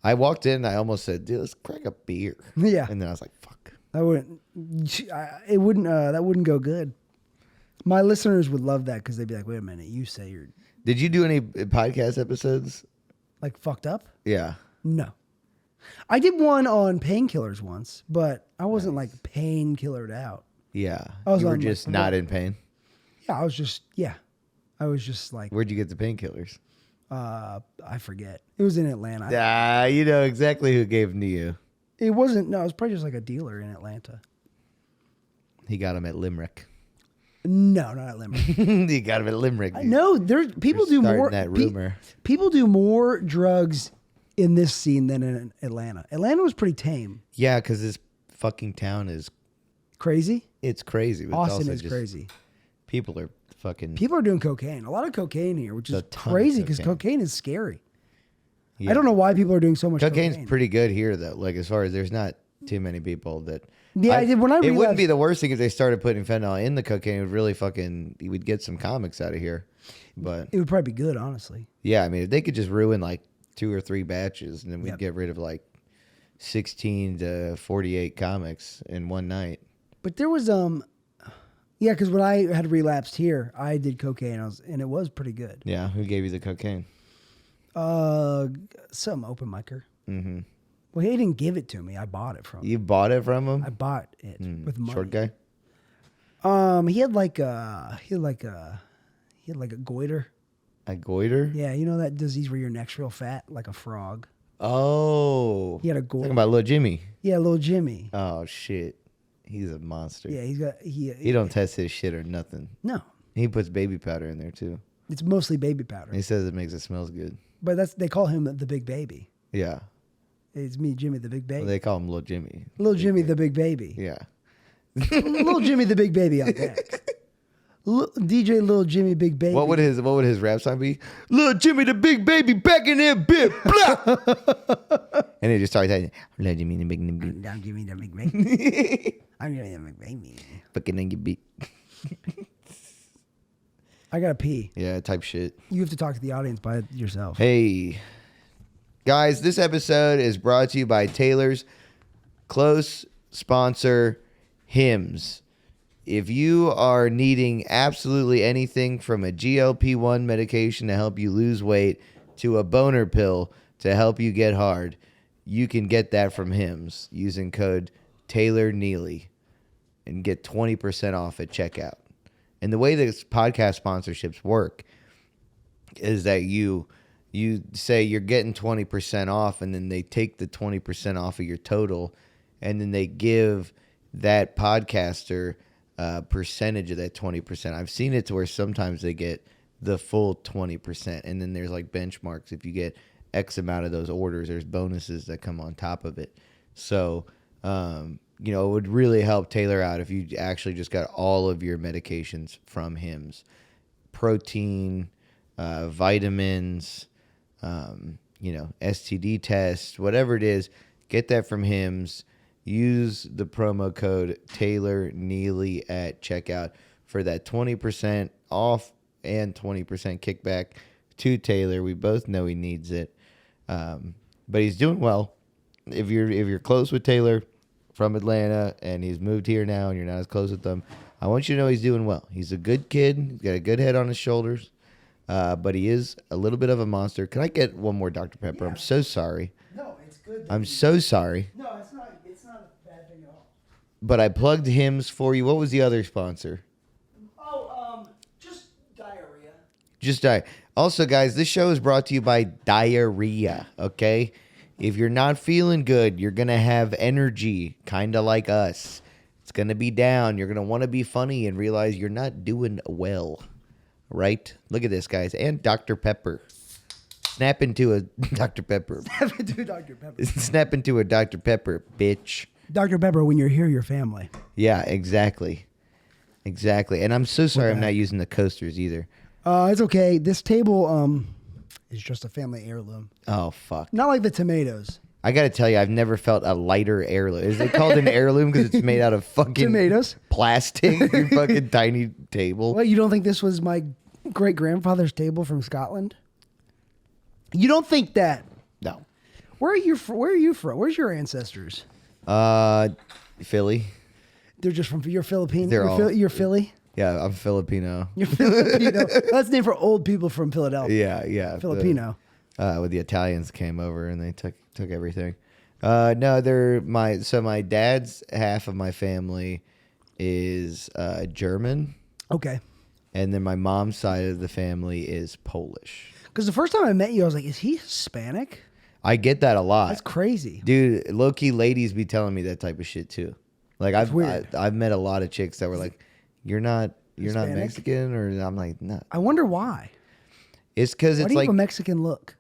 I walked in. I almost said, dude, let's crack a beer. Yeah. And then I was like, fuck. That wouldn't go good. My listeners would love that because they'd be like, wait a minute, you say you're Did you do any podcast episodes? like fucked up? Yeah. No. I did one on painkillers once, but I wasn't like painkillered out. Yeah. I was You were on, just like, not in pain? Yeah, I was just like, Where'd you get the painkillers? I forget. It was in Atlanta. Ah, you know exactly who gave them to you. It wasn't, no, it was probably just like a dealer in Atlanta. He got them at Limerick. No, not at Limerick. He got them at Limerick. No, there's people do starting more. that rumor. People do more drugs in this scene than in Atlanta. Atlanta was pretty tame. Yeah, because this fucking town is Crazy. it's crazy. But it's Austin also is just crazy. People are fucking. People are doing cocaine. A lot of cocaine here, which is A ton of crazy because cocaine. cocaine is scary. Yeah. I don't know why people are doing so much Cocaine's cocaine. pretty good here, though. Like as far as there's not too many people that. Yeah, I did when I It wouldn't realized- be the worst thing if they started putting fentanyl in the cocaine. It would really fucking. You would get some comics out of here, but It would probably be good, honestly. yeah, I mean, if they could just ruin like 2 or 3 batches, and then we'd Yep. get rid of like 16 to 48 comics in one night. But there was yeah, because when I had relapsed here, I did cocaine, and it was pretty good. Yeah, who gave you the cocaine? Some open micer. Mm-hmm. Well, he didn't give it to me. I bought it from him. You bought it from him? I bought it with money. Short guy? He had like a goiter. A goiter? Yeah, you know that disease where your neck's real fat, like a frog. Oh. He had a goiter. Talking about little Jimmy. Yeah, little Jimmy. Oh, shit. He's a monster. Yeah, He don't test his shit or nothing. No, He puts baby powder in there, too. it's mostly baby powder. He says it makes it smells good. But they call him the big baby. Yeah. It's me, Jimmy, the big baby. Well, they call him Little Jimmy. Little Jimmy, the big baby. Yeah. Little Jimmy, the big baby on next. DJ Little Jimmy, big baby. What would his rap song be? Little Jimmy the big baby back in there, bit blah. And he just started saying, Little Jimmy the big baby, I'm Jimmy, the big baby. I'm Jimmy, the big baby. fucking in your beat. I gotta pee. Yeah, type shit. You have to talk to the audience by yourself. Hey, guys, this episode is brought to you by Taylor's close sponsor, Hims. If you are needing absolutely anything from a GLP-1 medication to help you lose weight to a boner pill to help you get hard, you can get that from Hims using code Taylor Neely and get 20% off at checkout. And the way that podcast sponsorships work is that you say you're getting 20% off, and then they take the 20% off of your total, and then they give that podcaster a percentage of that 20%. I've seen it to where sometimes they get the full 20%, and then there's like benchmarks. If you get X amount of those orders, there's bonuses that come on top of it. So, it would really help Taylor out if you actually just got all of your medications from Hims. Protein, vitamins, STD tests, whatever it is, get that from Hims. Use the promo code Taylor Neely at checkout for that 20% off and 20% kickback to Taylor. We both know he needs it, but he's doing well. If you're close with Taylor from Atlanta and he's moved here now and you're not as close with them, I want you to know he's doing well. He's a good kid. He's got a good head on his shoulders, but he is a little bit of a monster. Can I get one more Dr. Pepper? Yeah. I'm so sorry. No, it's good. I'm so sorry. No, it's not. It's not a bad thing at all. But I plugged Hims for you. What was the other sponsor? Oh, just diarrhea. Just die. Also, guys, this show is brought to you by diarrhea, okay? If you're not feeling good, you're going to have energy, kind of like us. It's going to be down. You're going to want to be funny and realize you're not doing well, right? Look at this, guys. And Dr. Pepper. Snap into a Dr. Pepper. Do Dr. Pepper. Snap into a Dr. Pepper, bitch. Dr. Pepper, when you're here, your family. Yeah, exactly. Exactly. And I'm so sorry I'm not using the coasters either. It's okay. This table, is just a family heirloom. Oh, fuck. Not like the tomatoes. I got to tell you, I've never felt a lighter heirloom. Is it called an heirloom because it's made out of fucking Tomatoes? plastic? Your fucking tiny table. What, you don't think this was my great-grandfather's table from Scotland? You don't think that? No. Where are you from? Where's your ancestors? Philly. They're just from. You're Filipino. They're You're Philly. Yeah, I'm Filipino. You're Filipino. That's named for old people from Philadelphia. Yeah. Filipino. When the Italians came over and they took everything. No, they're my dad's half of my family is German. Okay. And then my mom's side of the family is Polish. Because the first time I met you, I was like, "Is he Hispanic?" I get that a lot. That's crazy, dude. Low key, ladies be telling me that type of shit too. Like I've met a lot of chicks that were like, "You're not Mexican," or I'm like, "No." I wonder why. It's because Why it's do you like have a Mexican look?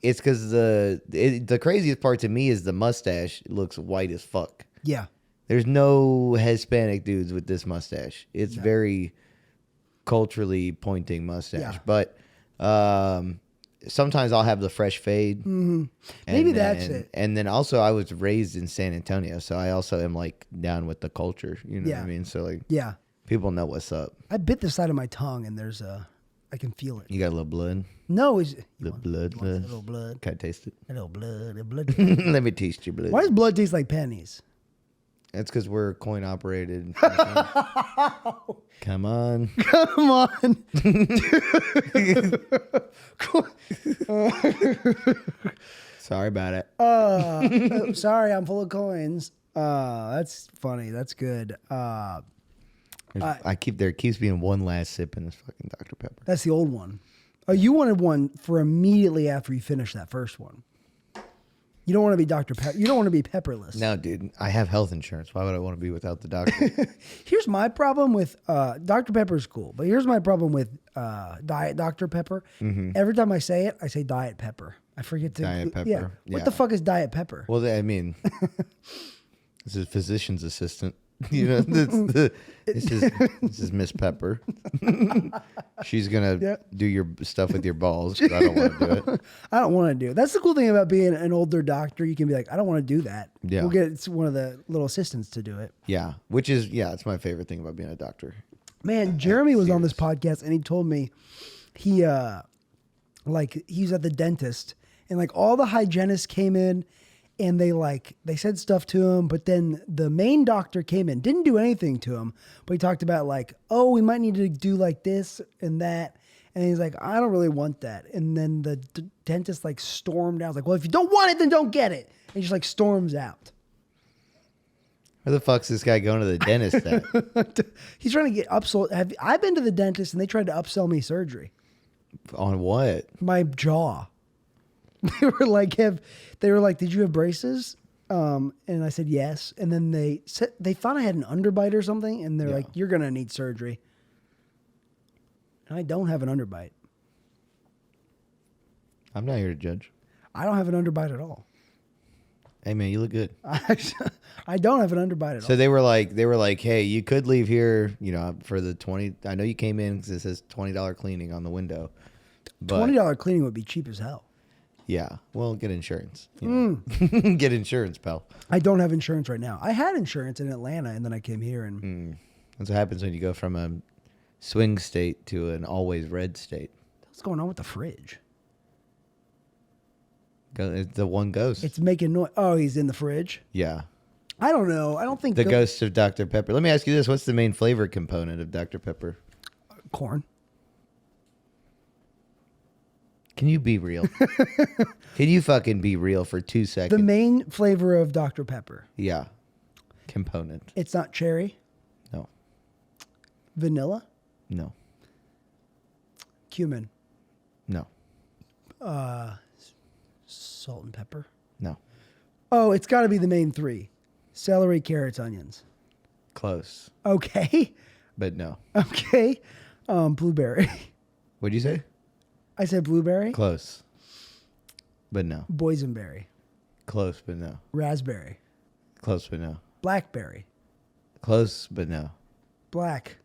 It's because the craziest part to me is the mustache looks white as fuck. Yeah. There's no Hispanic dudes with this mustache. It's very culturally pointing mustache. Yeah. But sometimes I'll have the fresh fade. Mm-hmm. Maybe that's it. And then also I was raised in San Antonio, so I also am like down with the culture. You know what I mean? So like, yeah, people know what's up. I bit the side of my tongue, and I can feel it. You got a little blood. No, it's Blood. a little blood. Can I taste it? A little blood. Let me taste your blood. Why does blood taste like pennies? That's because we're coin operated. Come on. Come on. Sorry about it. Sorry, I'm full of coins. That's funny. That's good. There keeps being one last sip in this fucking Dr. Pepper. That's the old one. Oh, you wanted one for immediately after you finish that first one. You don't want to be Dr. Pepper. You don't want to be pepperless. No, dude. I have health insurance. Why would I want to be without the doctor? Here's my problem with Dr. Pepper is cool, but here's my problem with Diet Dr. Pepper. Mm-hmm. Every time I say it, I say Diet Pepper. I forget to. Diet Pepper. Yeah. What the fuck is Diet Pepper? Well, I mean, this is physician's assistant. You know, this is Miss Pepper. She's gonna do your stuff with your balls. But I don't want to do it. I don't want to do it. That's the cool thing about being an older doctor. You can be like, I don't want to do that. Yeah, we'll get one of the little assistants to do it. Yeah, it's my favorite thing about being a doctor. Man, Jeremy was on this podcast and he told me he was at the dentist and like all the hygienists came in. And they said stuff to him, but then the main doctor came in, didn't do anything to him, but he talked about like, oh, we might need to do like this and that. And he's like, I don't really want that. And then the dentist like stormed out. I was like, well, if you don't want it, then don't get it. And he just like storms out. Where the fuck's this guy going to the dentist at? He's trying to get upsold. I've been to the dentist and they tried to upsell me surgery. On what? My jaw. They were like, did you have braces? And I said yes. And then they said they thought I had an underbite or something, and they're like, "You're gonna need surgery." And I don't have an underbite. I'm not here to judge. I don't have an underbite at all. Hey man, you look good. I don't have an underbite at all. So they were like, hey, you could leave here, you know, for the 20. I know you came in because it says $20 cleaning on the window. But $20 cleaning would be cheap as hell. Yeah, well, get insurance. You know. Get insurance, pal. I don't have insurance right now. I had insurance in Atlanta, and then I came here, and that's what happens when you go from a swing state to an always red state. What's going on with the fridge? The one ghost. It's making noise. Oh, he's in the fridge? Yeah. I don't know. I don't think the ghost of Dr. Pepper. Let me ask you this: what's the main flavor component of Dr. Pepper? Corn. Can you be real? Can you fucking be real for 2 seconds? The main flavor of Dr. Pepper. Yeah. Component. It's not cherry. No. Vanilla. No. Cumin. No. Salt and pepper. No. Oh, it's got to be the main three. Celery, carrots, onions. Close. Okay. But no. Okay. Blueberry. What'd you say? I said blueberry. Close. But no. Boysenberry. Close, but no. Raspberry. Close, but no. Blackberry. Close, but no. Black.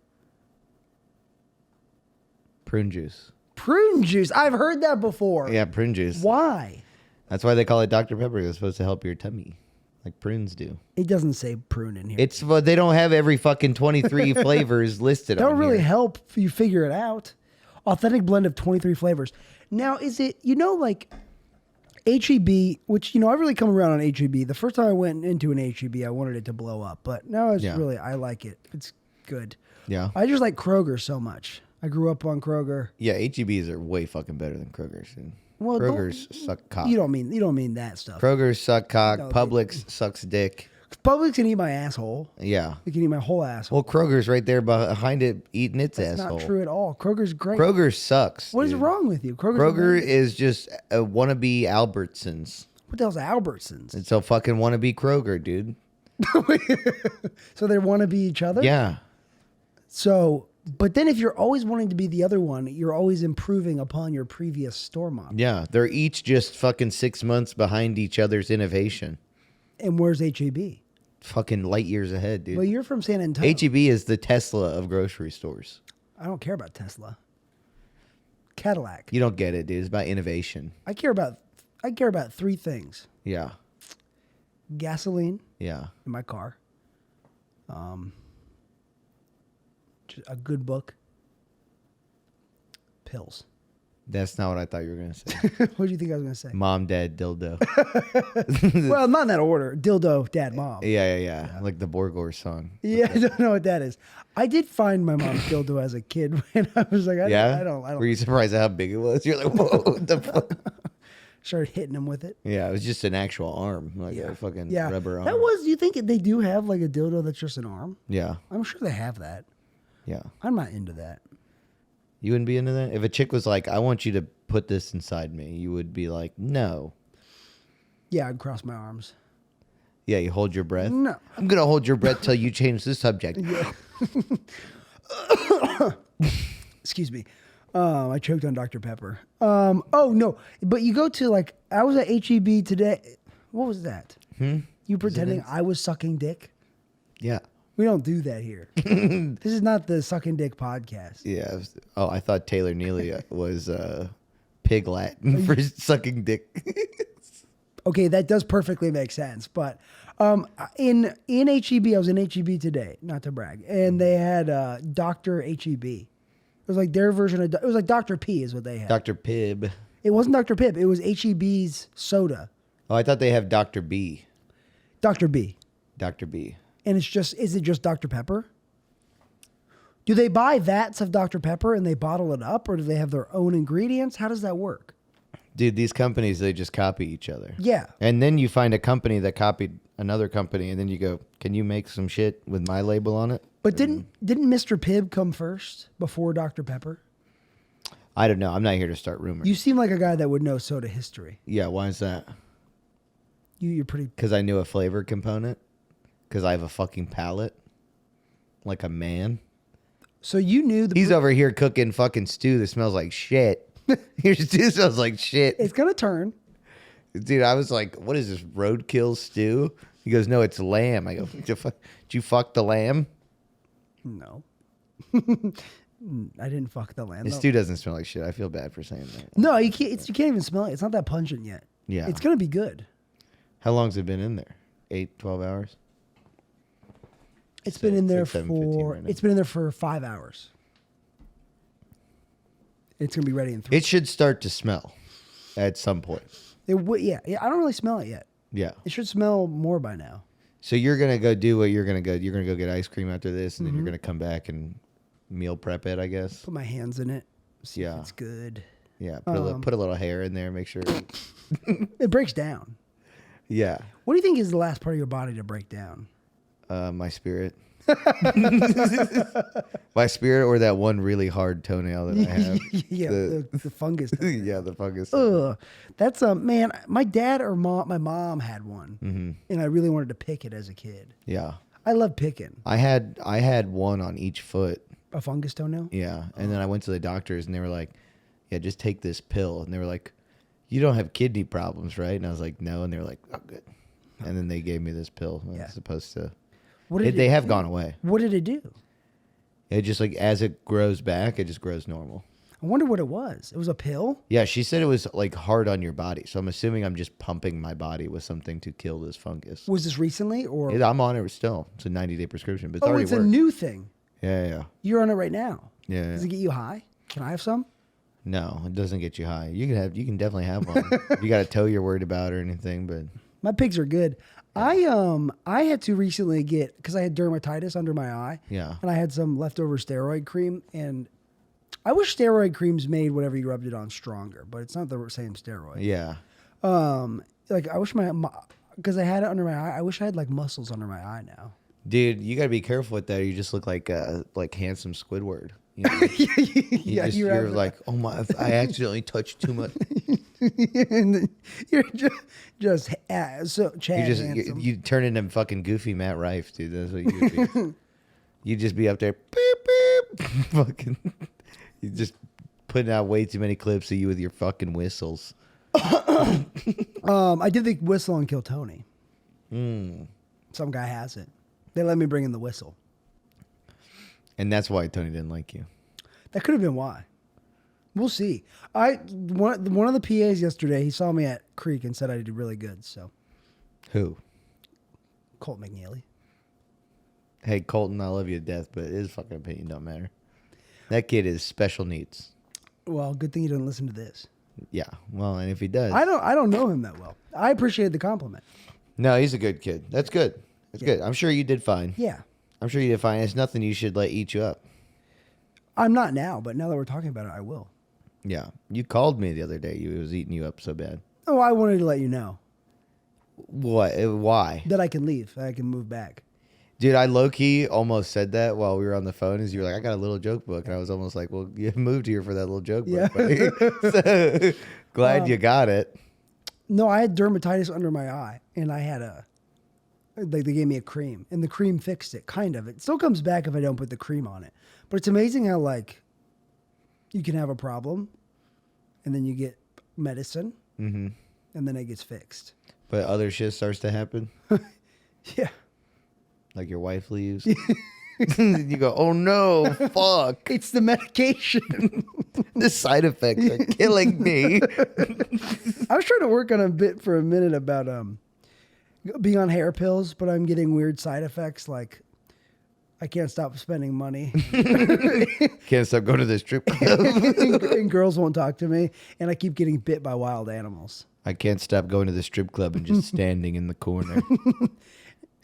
Prune juice. Prune juice. I've heard that before. Yeah, prune juice. Why? That's why they call it Dr. Pepper. It's supposed to help your tummy, like prunes do. It doesn't say prune in here. It's but they don't have every fucking 23 flavors listed. That'll on really here. help you figure it out. Authentic blend of 23 flavors. Now, is it, like HEB, which, I've really come around on HEB. The first time I went into an HEB, I wanted it to blow up. But now I like it. It's good. Yeah. I just like Kroger so much. I grew up on Kroger. Yeah, HEBs are way fucking better than Kroger's. Dude. Well, Kroger's suck cock. You don't mean that stuff. Kroger's suck cock. No, Publix sucks dick. Publix can eat my asshole. Yeah. They can eat my whole asshole. Well, Kroger's right there behind it eating its That's asshole. not true at all. Kroger's great. Kroger sucks. What is dude. wrong with you? Kroger is just a wannabe Albertsons. What the hell's Albertsons? It's a fucking wannabe Kroger, dude. So they want to be each other? Yeah. So, but then if you're always wanting to be the other one, you're always improving upon your previous store model. Yeah. They're each just fucking 6 months behind each other's innovation. And where's HEB? Fucking light years ahead, dude. Well, you're from San Antonio. HEB is the Tesla of grocery stores. I don't care about Tesla. Cadillac. You don't get it, dude. It's about innovation. I care about three things. Yeah. Gasoline Yeah. in my car. A good book. Pills. That's not what I thought you were going to say. What do you think I was going to say? Mom, dad, dildo. Well, not in that order. Dildo, dad, mom. Yeah. Like the Borgor song. Yeah, I don't know what that is. I did find my mom's dildo as a kid when I was like, I don't. Were you surprised at how big it was? You're like, whoa, what the fuck? Started hitting him with it. Yeah, it was just an actual arm, like a fucking rubber arm. That was. Do you think they do have like a dildo that's just an arm? Yeah, I'm sure they have that. yeah. I'm not into that. You wouldn't be into that? If a chick was like, I want you to put this inside me, you would be like, no. Yeah, I'd cross my arms. Yeah, you hold your breath? No. I'm going to hold your breath till you change the subject. Yeah. Excuse me. I choked on Dr. Pepper. Oh, no. But you go to like, I was at HEB today. What was that? You pretending I was sucking dick? Yeah. We don't do that here. This is not the sucking dick podcast. Yeah. Oh, I thought Taylor Neely was pig Latin for sucking dick. Okay, that does perfectly make sense. But in HEB, I was in HEB today, not to brag, and they had Dr. HEB. It was like their version of, it was like Dr. P is what they had. Dr. Pibb. It wasn't Dr. Pibb. It was HEB's soda. Oh, I thought they have Dr. B. Dr. B. Dr. B. And is it just Dr. Pepper? Do they buy vats of Dr. Pepper and they bottle it up, or do they have their own ingredients? How does that work? Dude, these companies, they just copy each other. Yeah. And then you find a company that copied another company, and then you go, can you make some shit with my label on it? But didn't Mr. Pibb come first before Dr. Pepper? I don't know. I'm not here to start rumors. You seem like a guy that would know soda history. Yeah, why is that? You're pretty... Because I knew a flavor component? Because I have a fucking palate? Like a man? So you knew He's over here cooking fucking stew that smells like shit. Your stew smells like shit. It's going to turn. Dude, I was like, what is this, roadkill stew? He goes, no, it's lamb. I go, did you fuck the lamb? No. I didn't fuck the lamb. The stew doesn't smell like shit. I feel bad for saying that. No, you can't even smell it. It's not that pungent yet. Yeah. It's going to be good. How long's it been in there? 8, 12 hours? It's been in there 7:15 right now. It's been in there for 5 hours. It's going to be ready in 3. It should start to smell at some point. Yeah, I don't really smell it yet. Yeah. It should smell more by now. So you're going to go do what you're going to go. You're going to go get ice cream after this, and then you're going to come back and meal prep it, I guess. Put my hands in it. See Yeah. if it's good. Yeah. Put a little hair in there. Make sure. It breaks down. Yeah. What do you think is the last part of your body to break down? My spirit. My spirit, or that one really hard toenail that I have. Yeah, the fungus. Yeah, the fungus. Ugh. That's man. My dad or my mom had one, and I really wanted to pick it as a kid. Yeah. I love picking I had one on each foot. a fungus toenail. Yeah. And then I went to the doctors, and they were like, yeah, just take this pill. And they were like, you don't have kidney problems, right? And I was like, no. And they were like, oh, good. And then they gave me this pill. Yeah. It's supposed to. They have gone away. What did it do? It just, like, as it grows back, it just grows normal. I wonder what it was. It was a pill? Yeah, she said it was like hard on your body. So I'm assuming I'm just pumping my body with something to kill this fungus. Was this recently or? I'm on it still. It's a 90-day prescription, but it's Oh, already it's worked. a new thing. Yeah. You're on it right now. Yeah. Does it get you high? Can I have some? No, it doesn't get you high. You can definitely have one. You got a toe you're worried about or anything, but My pigs are good. I had to recently get, because I had dermatitis under my eye. yeah. And I had some leftover steroid cream, and I wish steroid creams made whatever you rubbed it on stronger, but it's not the same steroid. Yeah. Like I wish because I had it under my eye. I wish I had like muscles under my eye now. Dude, you got to be careful with that. Or you just look like handsome Squidward. You know? You're like, oh my, I accidentally touched too much. And you're just so Chad handsome. You turn into fucking goofy Matt Rife, dude. That's what you would be. You'd just be up there, beep, beep. Fucking, you just putting out way too many clips of you with your fucking whistles. I did the whistle on Kill Tony. Some guy has it. They let me bring in the whistle. And that's why Tony didn't like you. That could have been why. We'll see. One of the PAs yesterday, he saw me at Creek and said I did really good. So, Who? Colt McNeely. Hey, Colton, I love you to death, but his fucking opinion don't matter. That kid is special needs. Well, good thing you didn't listen to this. Yeah. Well, and if he does. I don't know him that well. I appreciate the compliment. No, he's a good kid. That's good. That's good. I'm sure you did fine. Yeah. I'm sure you did fine. It's nothing you should let eat you up. I'm not now, but now that we're talking about it, I will. Yeah. You called me the other day. It was eating you up so bad. Oh, I wanted to let you know What? Why? that I can leave. That I can move back. Dude, I low-key almost said that while we were on the phone. As you were like, I got a little joke book. And I was almost like, well, you moved here for that little joke book. Yeah. So, glad you got it. No, I had dermatitis under my eye, and I had they gave me a cream, and the cream fixed it, kind of. It still comes back if I don't put the cream on it. But it's amazing how, like, you can have a problem, and then you get medicine, and then it gets fixed. But other shit starts to happen. Yeah. Like your wife leaves. You go, oh no, fuck. It's the medication. The side effects are killing me. I was trying to work on a bit for a minute about being on hair pills, but I'm getting weird side effects like I can't stop spending money. Can't stop going to the strip club. and girls won't talk to me, and I keep getting bit by wild animals. I can't stop going to the strip club and just standing in the corner.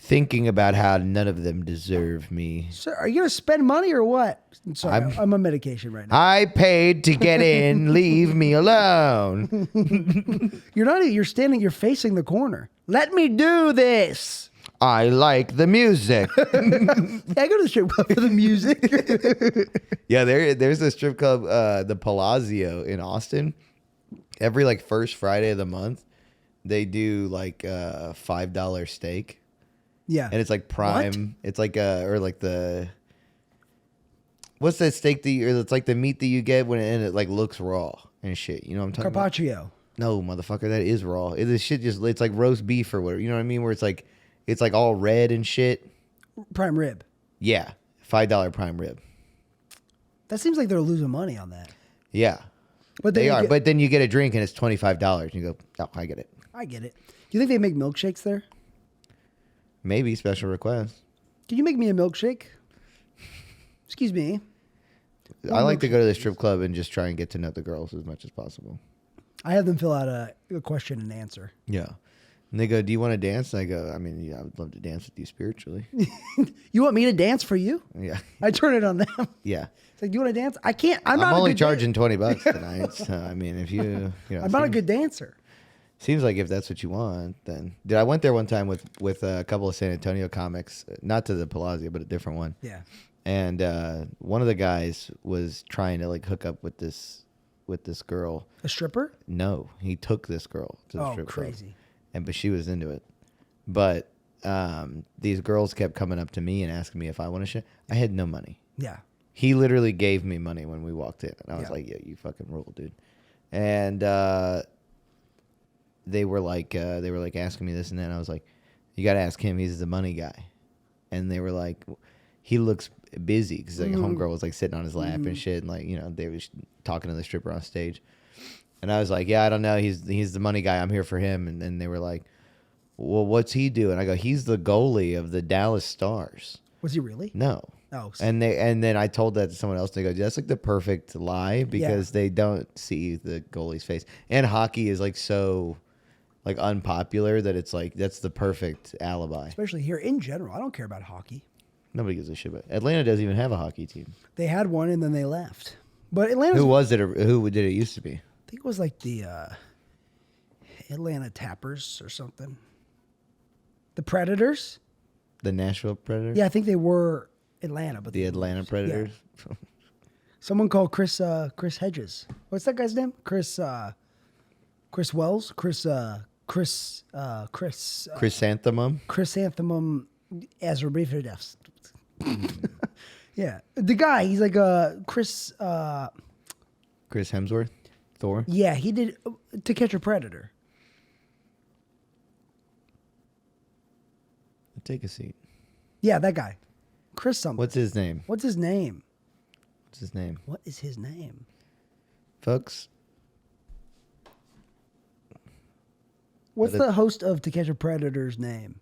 Thinking about how none of them deserve me. Sir, are you going to spend money or what? Sorry, I'm on medication right now. I paid to get in. Leave me alone. You're standing, you're facing the corner. Let me do this. I like the music. I go to the strip club for the music. Yeah, there's a strip club, the Palazzo in Austin. Every like first Friday of the month, they do like a $5 steak. Yeah. And it's like prime. What? It's like what's that steak it's like the meat that you get when it like looks raw and shit. You know what I'm talking about? Carpaccio. No, motherfucker, that is raw. This shit it's like roast beef or whatever. You know what I mean? Where it's like all red and shit. Prime rib. Yeah. $5 prime rib. That seems like they're losing money on that. Yeah. But they are. But then you get a drink and it's $25. And you go, oh, I get it. I get it. Do you think they make milkshakes there? Maybe special request. Can you make me a milkshake? Excuse me. I like to go to the strip club and just try and get to know the girls as much as possible. I have them fill out a question and answer. Yeah. And they go, do you want to dance? And I go, I mean, yeah, I would love to dance with you spiritually. You want me to dance for you? Yeah. I turn it on them. Yeah. It's like, do you want to dance? I can't. I'm not only charging $20 tonight. So, I mean, if you know. I'm not a good dancer. Seems like if that's what you want, then. Dude, I went there one time with a couple of San Antonio comics, not to the Palazzo, but a different one. Yeah. And one of the guys was trying to like hook up with this girl. A stripper? No, he took this girl to the strip club. Crazy. But she was into it. But these girls kept coming up to me and asking me if I want to share. I had no money. Yeah. He literally gave me money when we walked in. And I was like, yeah, you fucking rule, dude. And they were like asking me this and that. And I was like, you got to ask him. He's the money guy. And they were like, he looks busy because like homegirl was like sitting on his lap and shit, and like they were talking to the stripper on stage, and I was like, yeah, I don't know, he's the money guy. I'm here for him, and then they were like, well, what's he do? And I go, he's the goalie of the Dallas Stars. Was he really? No. Oh, and then I told that to someone else. And they go, that's like the perfect lie because they don't see the goalie's face. And hockey is like so like unpopular that it's like that's the perfect alibi. especially here in general. I don't care about hockey. Nobody gives a shit about it. Atlanta doesn't even have a hockey team. They had one and then they left. But Atlanta. Who was it? Or who did it used to be? I think it was like the Atlanta Tappers or something. The Predators. The Nashville Predators? Yeah, I think they were Atlanta, but The Atlanta Predators? Yeah. Someone called Chris Hedges. What's that guy's name? Chris Wells? Chrysanthemum? Chrysanthemum Azerbaijans. Yeah. The guy, he's like Chris Chris Hemsworth? Thor? yeah, he did To Catch a Predator. Take a seat. Yeah, that guy. Chris something. What's his name? What's his name? What's his name? What is his name? Folks? What's the host of To Catch a Predator's name?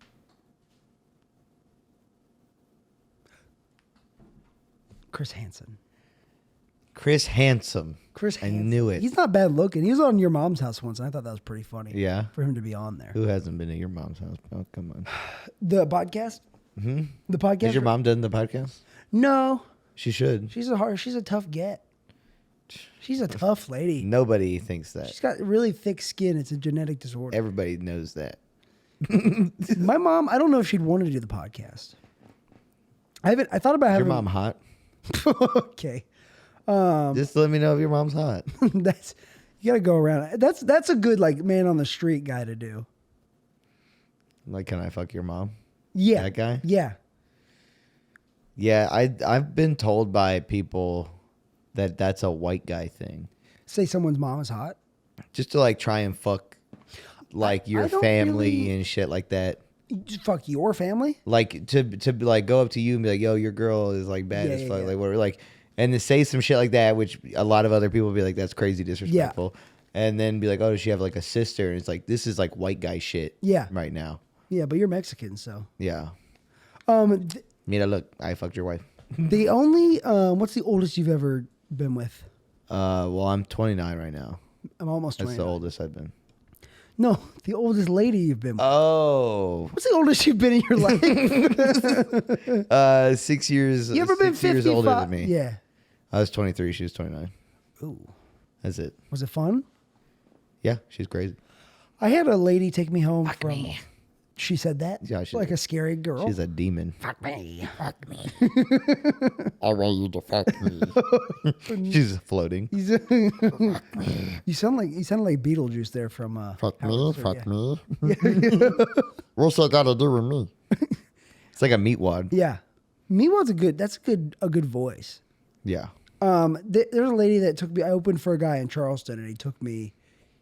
Chris Hansen. Chris Handsome. Chris I Hansen. knew it. He's not bad looking. He was on Your Mom's House once, and I thought that was pretty funny. Yeah? For him to be on there. Who hasn't been to your mom's house? Oh, come on. The podcast? Mm-hmm. The podcast? Has your mom done the podcast? No. She should. She's a tough get. She's a tough lady. Nobody thinks that. She's got really thick skin. It's a genetic disorder. Everybody knows that. My mom, I don't know if she'd want to do the podcast. I thought about Is having your mom hot? Okay. Just let me know if your mom's hot. That's you gotta go around. That's a good like man on the street guy to do. Like, can I fuck your mom? Yeah. That guy? Yeah. Yeah, I've been told by people that that's a white guy thing. Say someone's mom is hot. Just to like try and fuck like your I don't family really- and shit like that. Just fuck your family. Like to like go up to you and be like, yo, your girl is like bad Yeah, as yeah, fuck. yeah. Like whatever. Like and to say some shit like that, which a lot of other people would be like, that's crazy disrespectful. And then be like, oh, does she have like a sister? And it's like, this is like white guy shit Yeah. right now. Yeah, but you're Mexican, so. Yeah. Th- Mira, look, I fucked your wife. the only what's the oldest you've ever been with? Well, I'm 29 right now. I'm almost 20. That's the oldest I've been. No, the oldest lady you've been with. Oh. What's the oldest you've been in your life? 6 years. You ever been 6 years older than me. Yeah. I was 23. She was 29. Ooh. That's it. Was it fun? Yeah, she's crazy. I had a lady take me home from. She said that? Yeah, she like did. a scary girl. She's a demon. Fuck me. Fuck me. I want you to fuck me. She's floating. You sound like Beetlejuice there from Fuck me, Howard Stern, fuck yeah. me. What's that got to do with me? It's like a meatwad. Yeah. Meatwad's a good voice. Yeah. There's a lady that took me. I opened for a guy in Charleston, and he took me.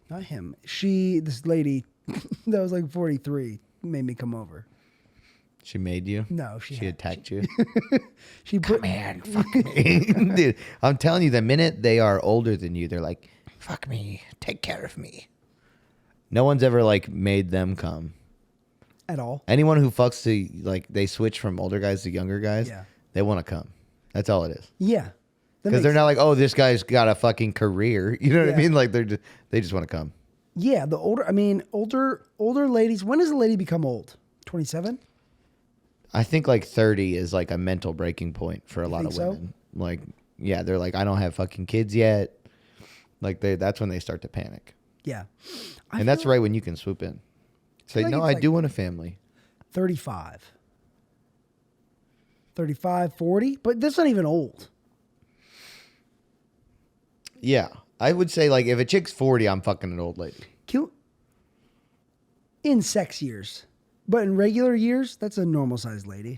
Not him. This lady that was like 43 made me come over. She made you? No, She attacked you? She put Man, fuck me. Dude, I'm telling you, the minute they are older than you, they're like, fuck me. Take care of me. No one's ever like made them come. at all. Anyone who fucks to like they switch from older guys to younger guys, Yeah. they want to come. That's all it is. Yeah, Because they're not like, oh, this guy's got a fucking career. You know what I Yeah. mean? Like they just want to come. Yeah, the older ladies. When does a lady become old? 27. I think like 30 is like a mental breaking point for a lot think of so? women. Like, yeah, they're like, I don't have fucking kids yet. Like that's when they start to panic. Yeah, And that's right when you can swoop in. Say, like no, it's I like- do want a family. 35. 35, 40, but that's not even old. Yeah. I would say like if a chick's 40, I'm fucking an old lady. In sex years, but in regular years, that's a normal sized lady.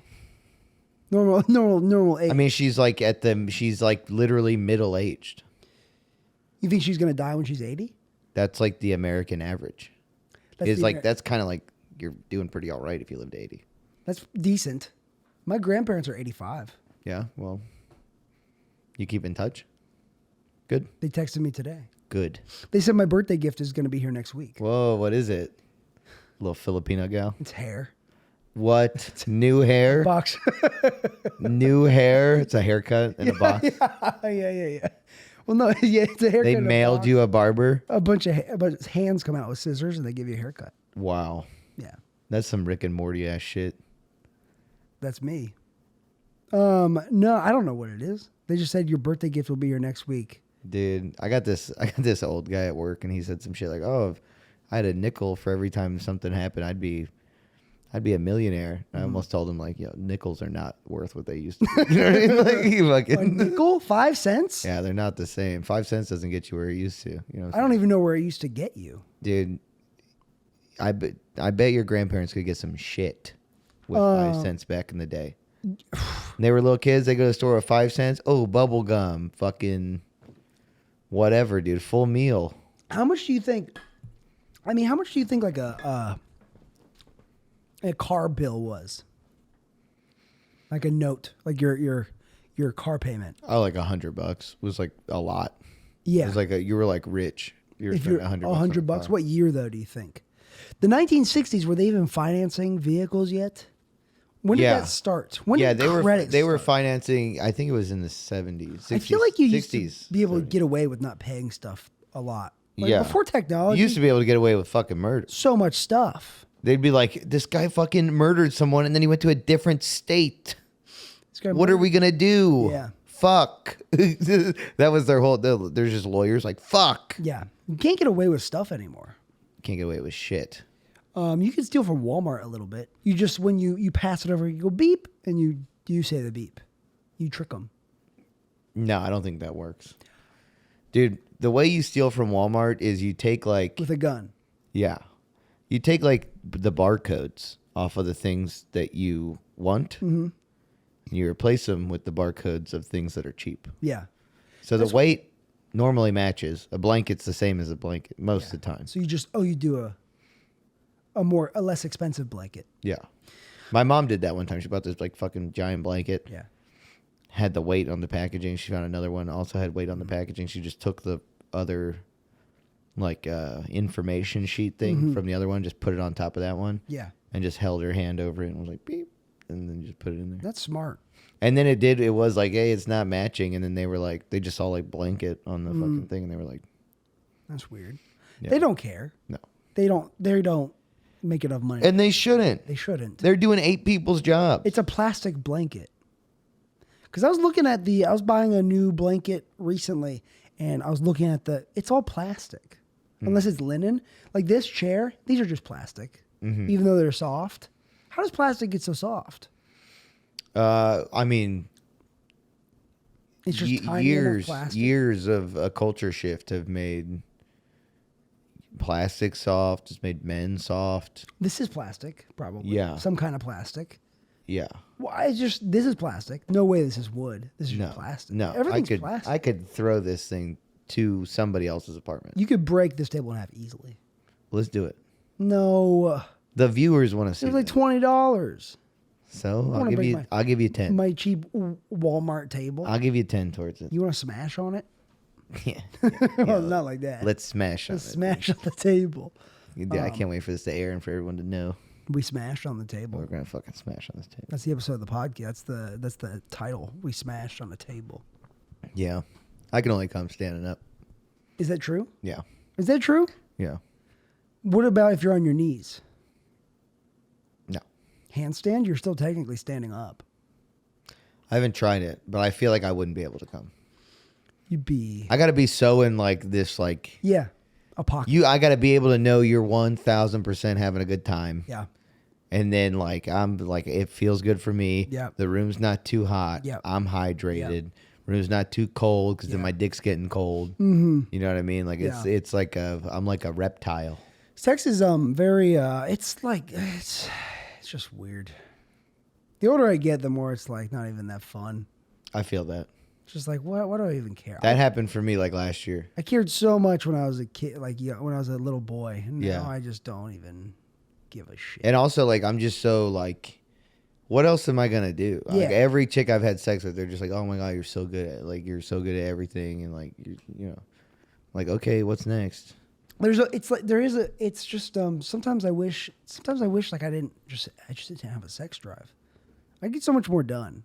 Normal age. I mean, she's like she's like literally middle aged. You think she's gonna die when she's 80? That's like the American average. That's It's the like Amer- that's kind of like you're doing pretty all right if you lived to 80. That's decent. My grandparents are 85. Yeah. Well, you keep in touch. Good. They texted me today. Good. They said my birthday gift is going to be here next week. Whoa, what is it? Little Filipino gal. It's hair. What? New hair? Box. New hair? It's a haircut in a box. Yeah. Well, no, yeah, it's a haircut. They in a mailed box. you a barber? a bunch of hands come out with scissors and they give you a haircut. Wow. Yeah, That's some Rick and Morty ass shit. that's me. No, I don't know what it is. They just said your birthday gift will be here next week. Dude, I got this old guy at work and he said some shit like, "Oh, if I had a nickel for every time something happened, I'd be a millionaire." I almost told him like, "Yo, nickels are not worth what they used to be." You know what I mean? Like, he A fucking, nickel, 5 cents. yeah, they're not the same. 5 cents doesn't get you where it used to. You know what I don't even know where it used to get you. Dude, I bet your grandparents could get some shit with 5 cents back in the day. When they were little kids, they go to the store with 5 cents. Oh, bubble gum, fucking whatever, dude. Full meal. How much do you think? I mean, how much do you think like a car bill was? Like a note, like your car payment. Oh, like $100 was like a lot. Yeah, It was like you were like rich. You were if you're spending $100. $100, what year though do you think? The 1960s, were they even financing vehicles yet? When did Yeah. that start? When Yeah, did they were credit start? financing. I think it was in the 70s. 60s, I feel like you used 60s, to be able to 70s. get away with not paying stuff a lot. Like Yeah. before technology, You used to be able to get away with fucking murder. so much stuff. They'd be like, "This guy fucking murdered someone, and then he went to a different state. This guy What are we gonna do?" Yeah. Fuck. That was their whole. There's just lawyers like, "Fuck." Yeah, you can't get away with stuff anymore. Can't get away with shit. You can steal from Walmart a little bit. You just when you pass it over, you go beep, and you say the beep. You trick them. No, I don't think that works, dude. The way you steal from Walmart is you take like, With a gun. yeah, you take like the barcodes off of the things that you want, and you replace them with the barcodes of things that are cheap. Yeah. So the weight normally matches. A blanket's the same as a blanket most of the time. So you do a less expensive blanket. Yeah. My mom did that one time. She bought this like fucking giant blanket. Yeah. Had the weight on the packaging. She found another one also had weight on the packaging. She just took the other like information sheet thing from the other one, just put it on top of that one, Yeah. and just held her hand over it and was like beep, and then just put it in there. That's smart. And then it was like, hey, it's not matching, and then they were like, they just saw like blanket on the fucking thing, and they were like, That's weird. Yeah. They don't care. no. They don't make enough money. And they shouldn't. They shouldn't. They're doing 8 people's jobs. It's a plastic blanket. Because I was buying a new blanket recently, and I was looking at it's all plastic. Unless it's linen. Like this chair, these are just plastic. Even though they're soft. How does plastic get so soft? I mean, It's just tiny enough plastic. years of a culture shift have made plastic soft. It's made men soft. This is plastic, probably. Yeah. Some kind of plastic. Yeah. Why? This is plastic. No way this is wood. This is No. just plastic. No. Everything's plastic. I could throw this thing to somebody else's apartment. You could break this table in half easily. Let's do it. No. The viewers want to see It was like that. $20. So wanna I'll give break you. my- I'll give you 10. My cheap Walmart table. I'll give you 10 towards it. You want to smash on it? Yeah. Well, not like that. Let's smash on Let's it. smash on the table. I can't wait for this to air and for everyone to know. We smashed on the table. We're gonna fucking smash on this table. That's the episode of the podcast. That's the title. We smashed on the table. Yeah. I can only come standing up. Is that true? Yeah. Is that true? Yeah. What about if you're on your knees? No. Handstand? You're still technically standing up. I haven't tried it, but I feel like I wouldn't be able to come. You'd be I gotta be so in like this like a pocket. I gotta be able to know you're 1000% having a good time. Yeah. And then like I'm like it feels good for me. Yeah. The room's not too hot. Yeah. I'm hydrated. Room's not too cold because then Yeah. my dick's getting cold. Mm-hmm. You know what I mean? Like Yeah. it's like I'm like a reptile. Sex is very it's like it's just weird. The older I get, the more it's like not even that fun. I feel that. It's just like what do I even care? That happened for me like last year. I cared so much when I was a kid, like when I was a little boy. And Yeah. now I just don't even give a shit. And also like I'm just so like what else am I gonna do? Like Yeah. every chick I've had sex with, they're just like, oh my god, you're so good at you're so good at everything, and like you know, like okay, what's next? It's just sometimes I wish like I just didn't have a sex drive. I get so much more done.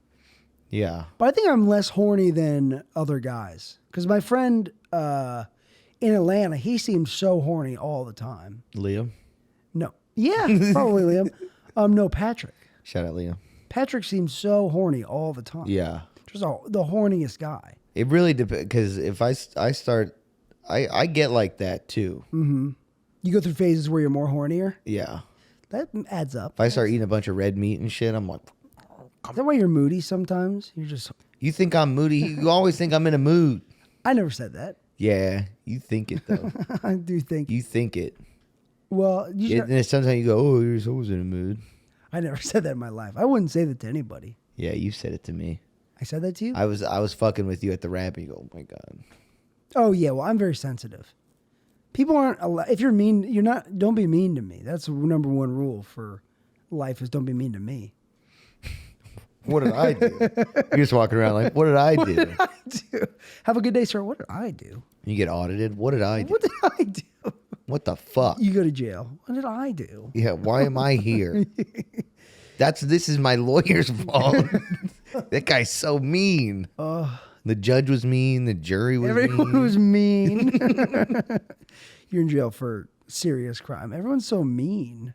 Yeah, But I think I'm less horny than other guys because my friend in Atlanta, he seems so horny all the time. Liam. No, yeah, probably Liam. No, Patrick. Shout out Liam. Patrick seems so horny all the time. Yeah, Just the horniest guy. it really depends because if I start, I get like that too. You go through phases where you're more hornier. Yeah, That adds up. if I start eating a bunch of red meat and shit, I'm like, Is that why you're moody sometimes? You're just. you think I'm moody? You always think I'm in a mood. I never said that. Yeah, you think it though. I do think. You think it. Well, And then sometimes you go, oh, you're always in a mood. I never said that in my life. I wouldn't say that to anybody. Yeah, you said it to me. I said that to you? I was fucking with you at the rap, and you go, oh my god. Oh yeah, well I'm very sensitive. People aren't. If you're mean, you're not. Don't be mean to me. That's the number one rule for life: is don't be mean to me. What did I do? You're just walking around like, what did I do? I do. Have a good day, sir. What did I do? You get audited. What did I do? What did I do? What the fuck? You go to jail. What did I do? Yeah, why am I here? This is my lawyer's fault. That guy's so mean. The judge was mean. The jury was Everyone mean. was mean. You're in jail for serious crime. Everyone's so mean.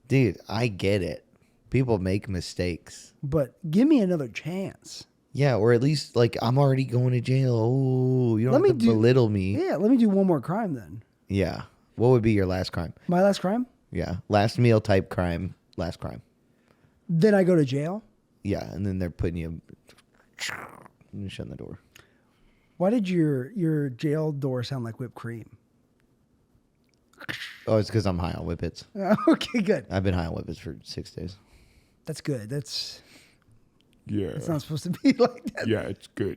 Dude, I get it. People make mistakes. But give me another chance. Yeah, or at least like I'm already going to jail. Oh, you don't Let have to me belittle me. Yeah, let me do one more crime then. Yeah. What would be your last crime? My last crime? Yeah. Last meal type crime. Last crime. Then I go to jail. Yeah, and then they're putting you and shutting the door. Why did your jail door sound like whipped cream? Oh, it's because I'm high on whippets. Okay, good. I've been high on whippets for 6 days. That's good. It's Yeah. not supposed to be like that. Yeah, it's good.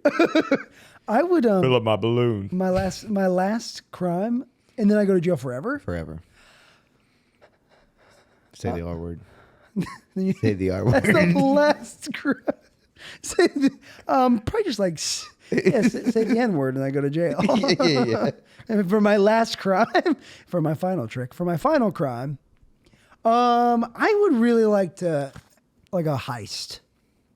I would Fill up my balloon. my last crime, and then I go to jail forever. Forever. Say the R word. Then you- Say the R That's word. the last crime. Say probably just like say the N word, and I go to jail. yeah. And for my last crime, for my final crime, I would really like to like a heist.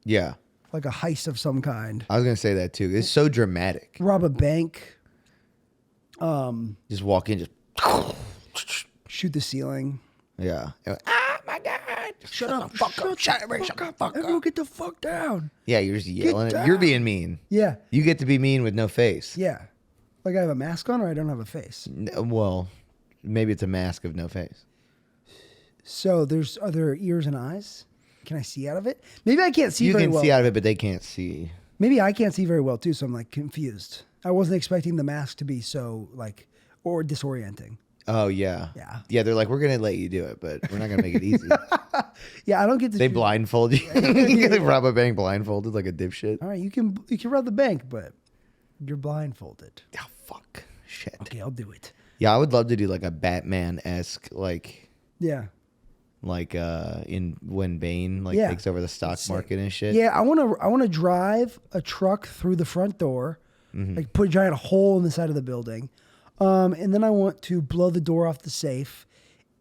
Yeah. Like a heist of some kind. I was going to say that too. It's so dramatic. Rob a bank. Just walk in, just. Shoot the ceiling. Yeah. Oh my God. Shut up. Shut the fuck Everyone up. get the fuck down. Yeah, you're just yelling. down. You're being mean. Yeah. You get to be mean with no face. Yeah. Like I have a mask on or I don't have a face. Well, maybe it's a mask of no face. So are there ears and eyes? Can I see out of it? Maybe I can't see You very can well. see out of it, but they can't see. Maybe I can't see very well too, so I'm like confused. I wasn't expecting the mask to be so like or disorienting. Oh, yeah. Yeah. Yeah, they're like, we're going to let you do it, but we're not going to make it easy. Yeah, I don't get to They blindfold you. You can rob a bank blindfolded like a dipshit. All right, you can rob the bank, but you're blindfolded. Oh, fuck. Shit. Okay, I'll do it. Yeah, I would love to do like a Batman-esque, Yeah. in when Bane Yeah. takes over the stock Sick. market and shit. Yeah, I want to drive a truck through the front door, like put a giant hole in the side of the building, and then I want to blow the door off the safe,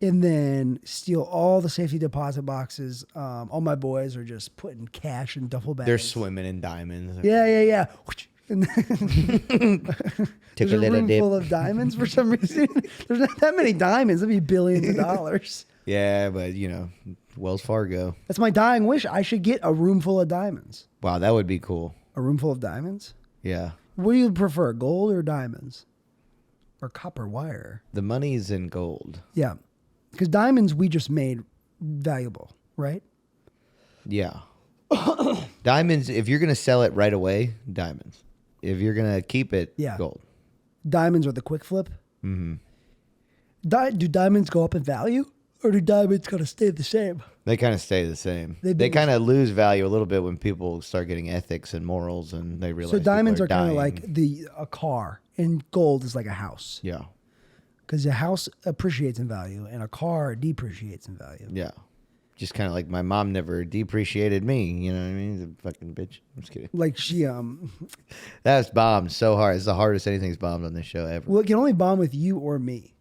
and then steal all the safety deposit boxes. All my boys are just putting cash in duffel bags. They're swimming in diamonds. Yeah. And Took there's a a little room dip. full of diamonds for some reason. There's not that many diamonds. That'd be billions of dollars. Yeah, but Wells Fargo. That's my dying wish. I should get a room full of diamonds. Wow, that would be cool. A room full of diamonds? Yeah. What do you prefer, gold or diamonds? Or copper wire? The money's in gold. Yeah. Because diamonds we just made valuable, right? Yeah. Diamonds, if you're going to sell it right away, diamonds. If you're going to keep it, Yeah. gold. Diamonds are the quick flip. Mm-hmm. Do diamonds go up in value? Or do diamonds kind of stay the same? They kind of stay the same. They've They been- kind of lose value a little bit when people start getting ethics and morals and they realize So diamonds people are kind of dying. like a car, and gold is like a house. Yeah. Because a house appreciates in value, and a car depreciates in value. Yeah. just kind of like my mom never depreciated me. You know what I mean? The fucking bitch. I'm just kidding. Like she That's bombed so hard. It's the hardest anything's bombed on this show ever. well, it can only bond with you or me.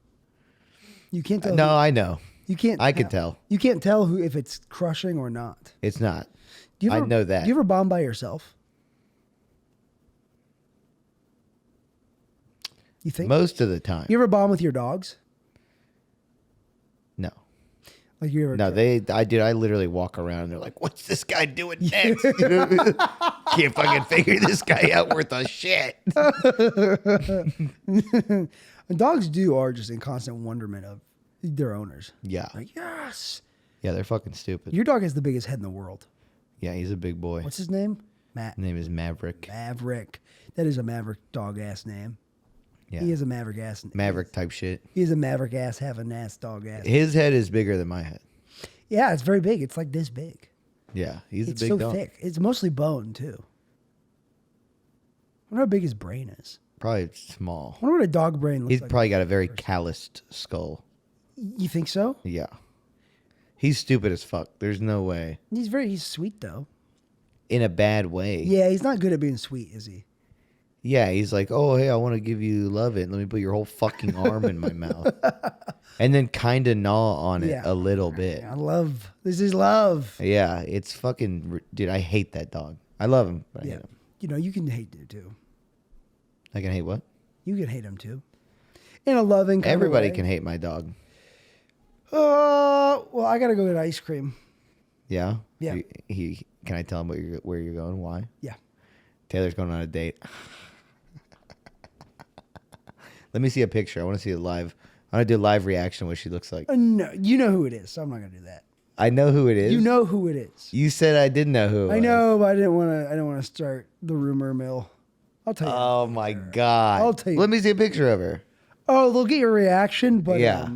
You can't tell. No, I know. You can't. I can tell. You can't tell who if it's crushing or not. It's not. Do you ever, I know that. Do you ever bond by yourself? You think? Most of the time. You ever bond with your dogs? No. Like you ever? No, I literally walk around and they're like, what's this guy doing next? You know? Can't fucking figure this guy out worth a shit. And dogs are just in constant wonderment of their owners. Yeah. Like, yes. Yeah, they're fucking stupid. Your dog has the biggest head in the world. Yeah, he's a big boy. What's his name? Matt. His name is Maverick. Maverick. That is a Maverick dog ass name. Yeah. He is a Maverick ass. Maverick type shit. He is a Maverick ass, have an ass dog ass. His head is bigger than my head. Yeah, it's very big. It's like this big. Yeah, he's It's a big so dog. thick. It's mostly bone too. I wonder how big his brain is. Probably small. I wonder what a dog brain looks He's like. probably got a very calloused skull. You think so? Yeah. He's stupid as fuck. There's no way. He's sweet though. In a bad way. Yeah, he's not good at being sweet, is he? Yeah, he's like, oh, hey, I want to give you love it. Let me put your whole fucking arm in my mouth. And then kind of gnaw on it a little bit. This is love. Yeah, it's fucking, dude, I hate that dog. I love him, but I hate him. You know, you can hate him too. I can hate what? You can hate him too. In a loving kind Everybody of way. can hate my dog. Well, I gotta go get ice cream. Yeah? Yeah. Can I tell him where you're going? Why? Yeah. Taylor's going on a date. Let me see a picture. I want to see it live. I want to do a live reaction of what she looks like. No, you know who it is, so I'm not gonna do that. I know who it is. You know who it is. You said I didn't know who it was. I know, but I didn't want to start the rumor mill. I'll tell you. Oh my God. I'll tell you. Let me see a picture of her. Oh, they'll get your reaction, but Yeah.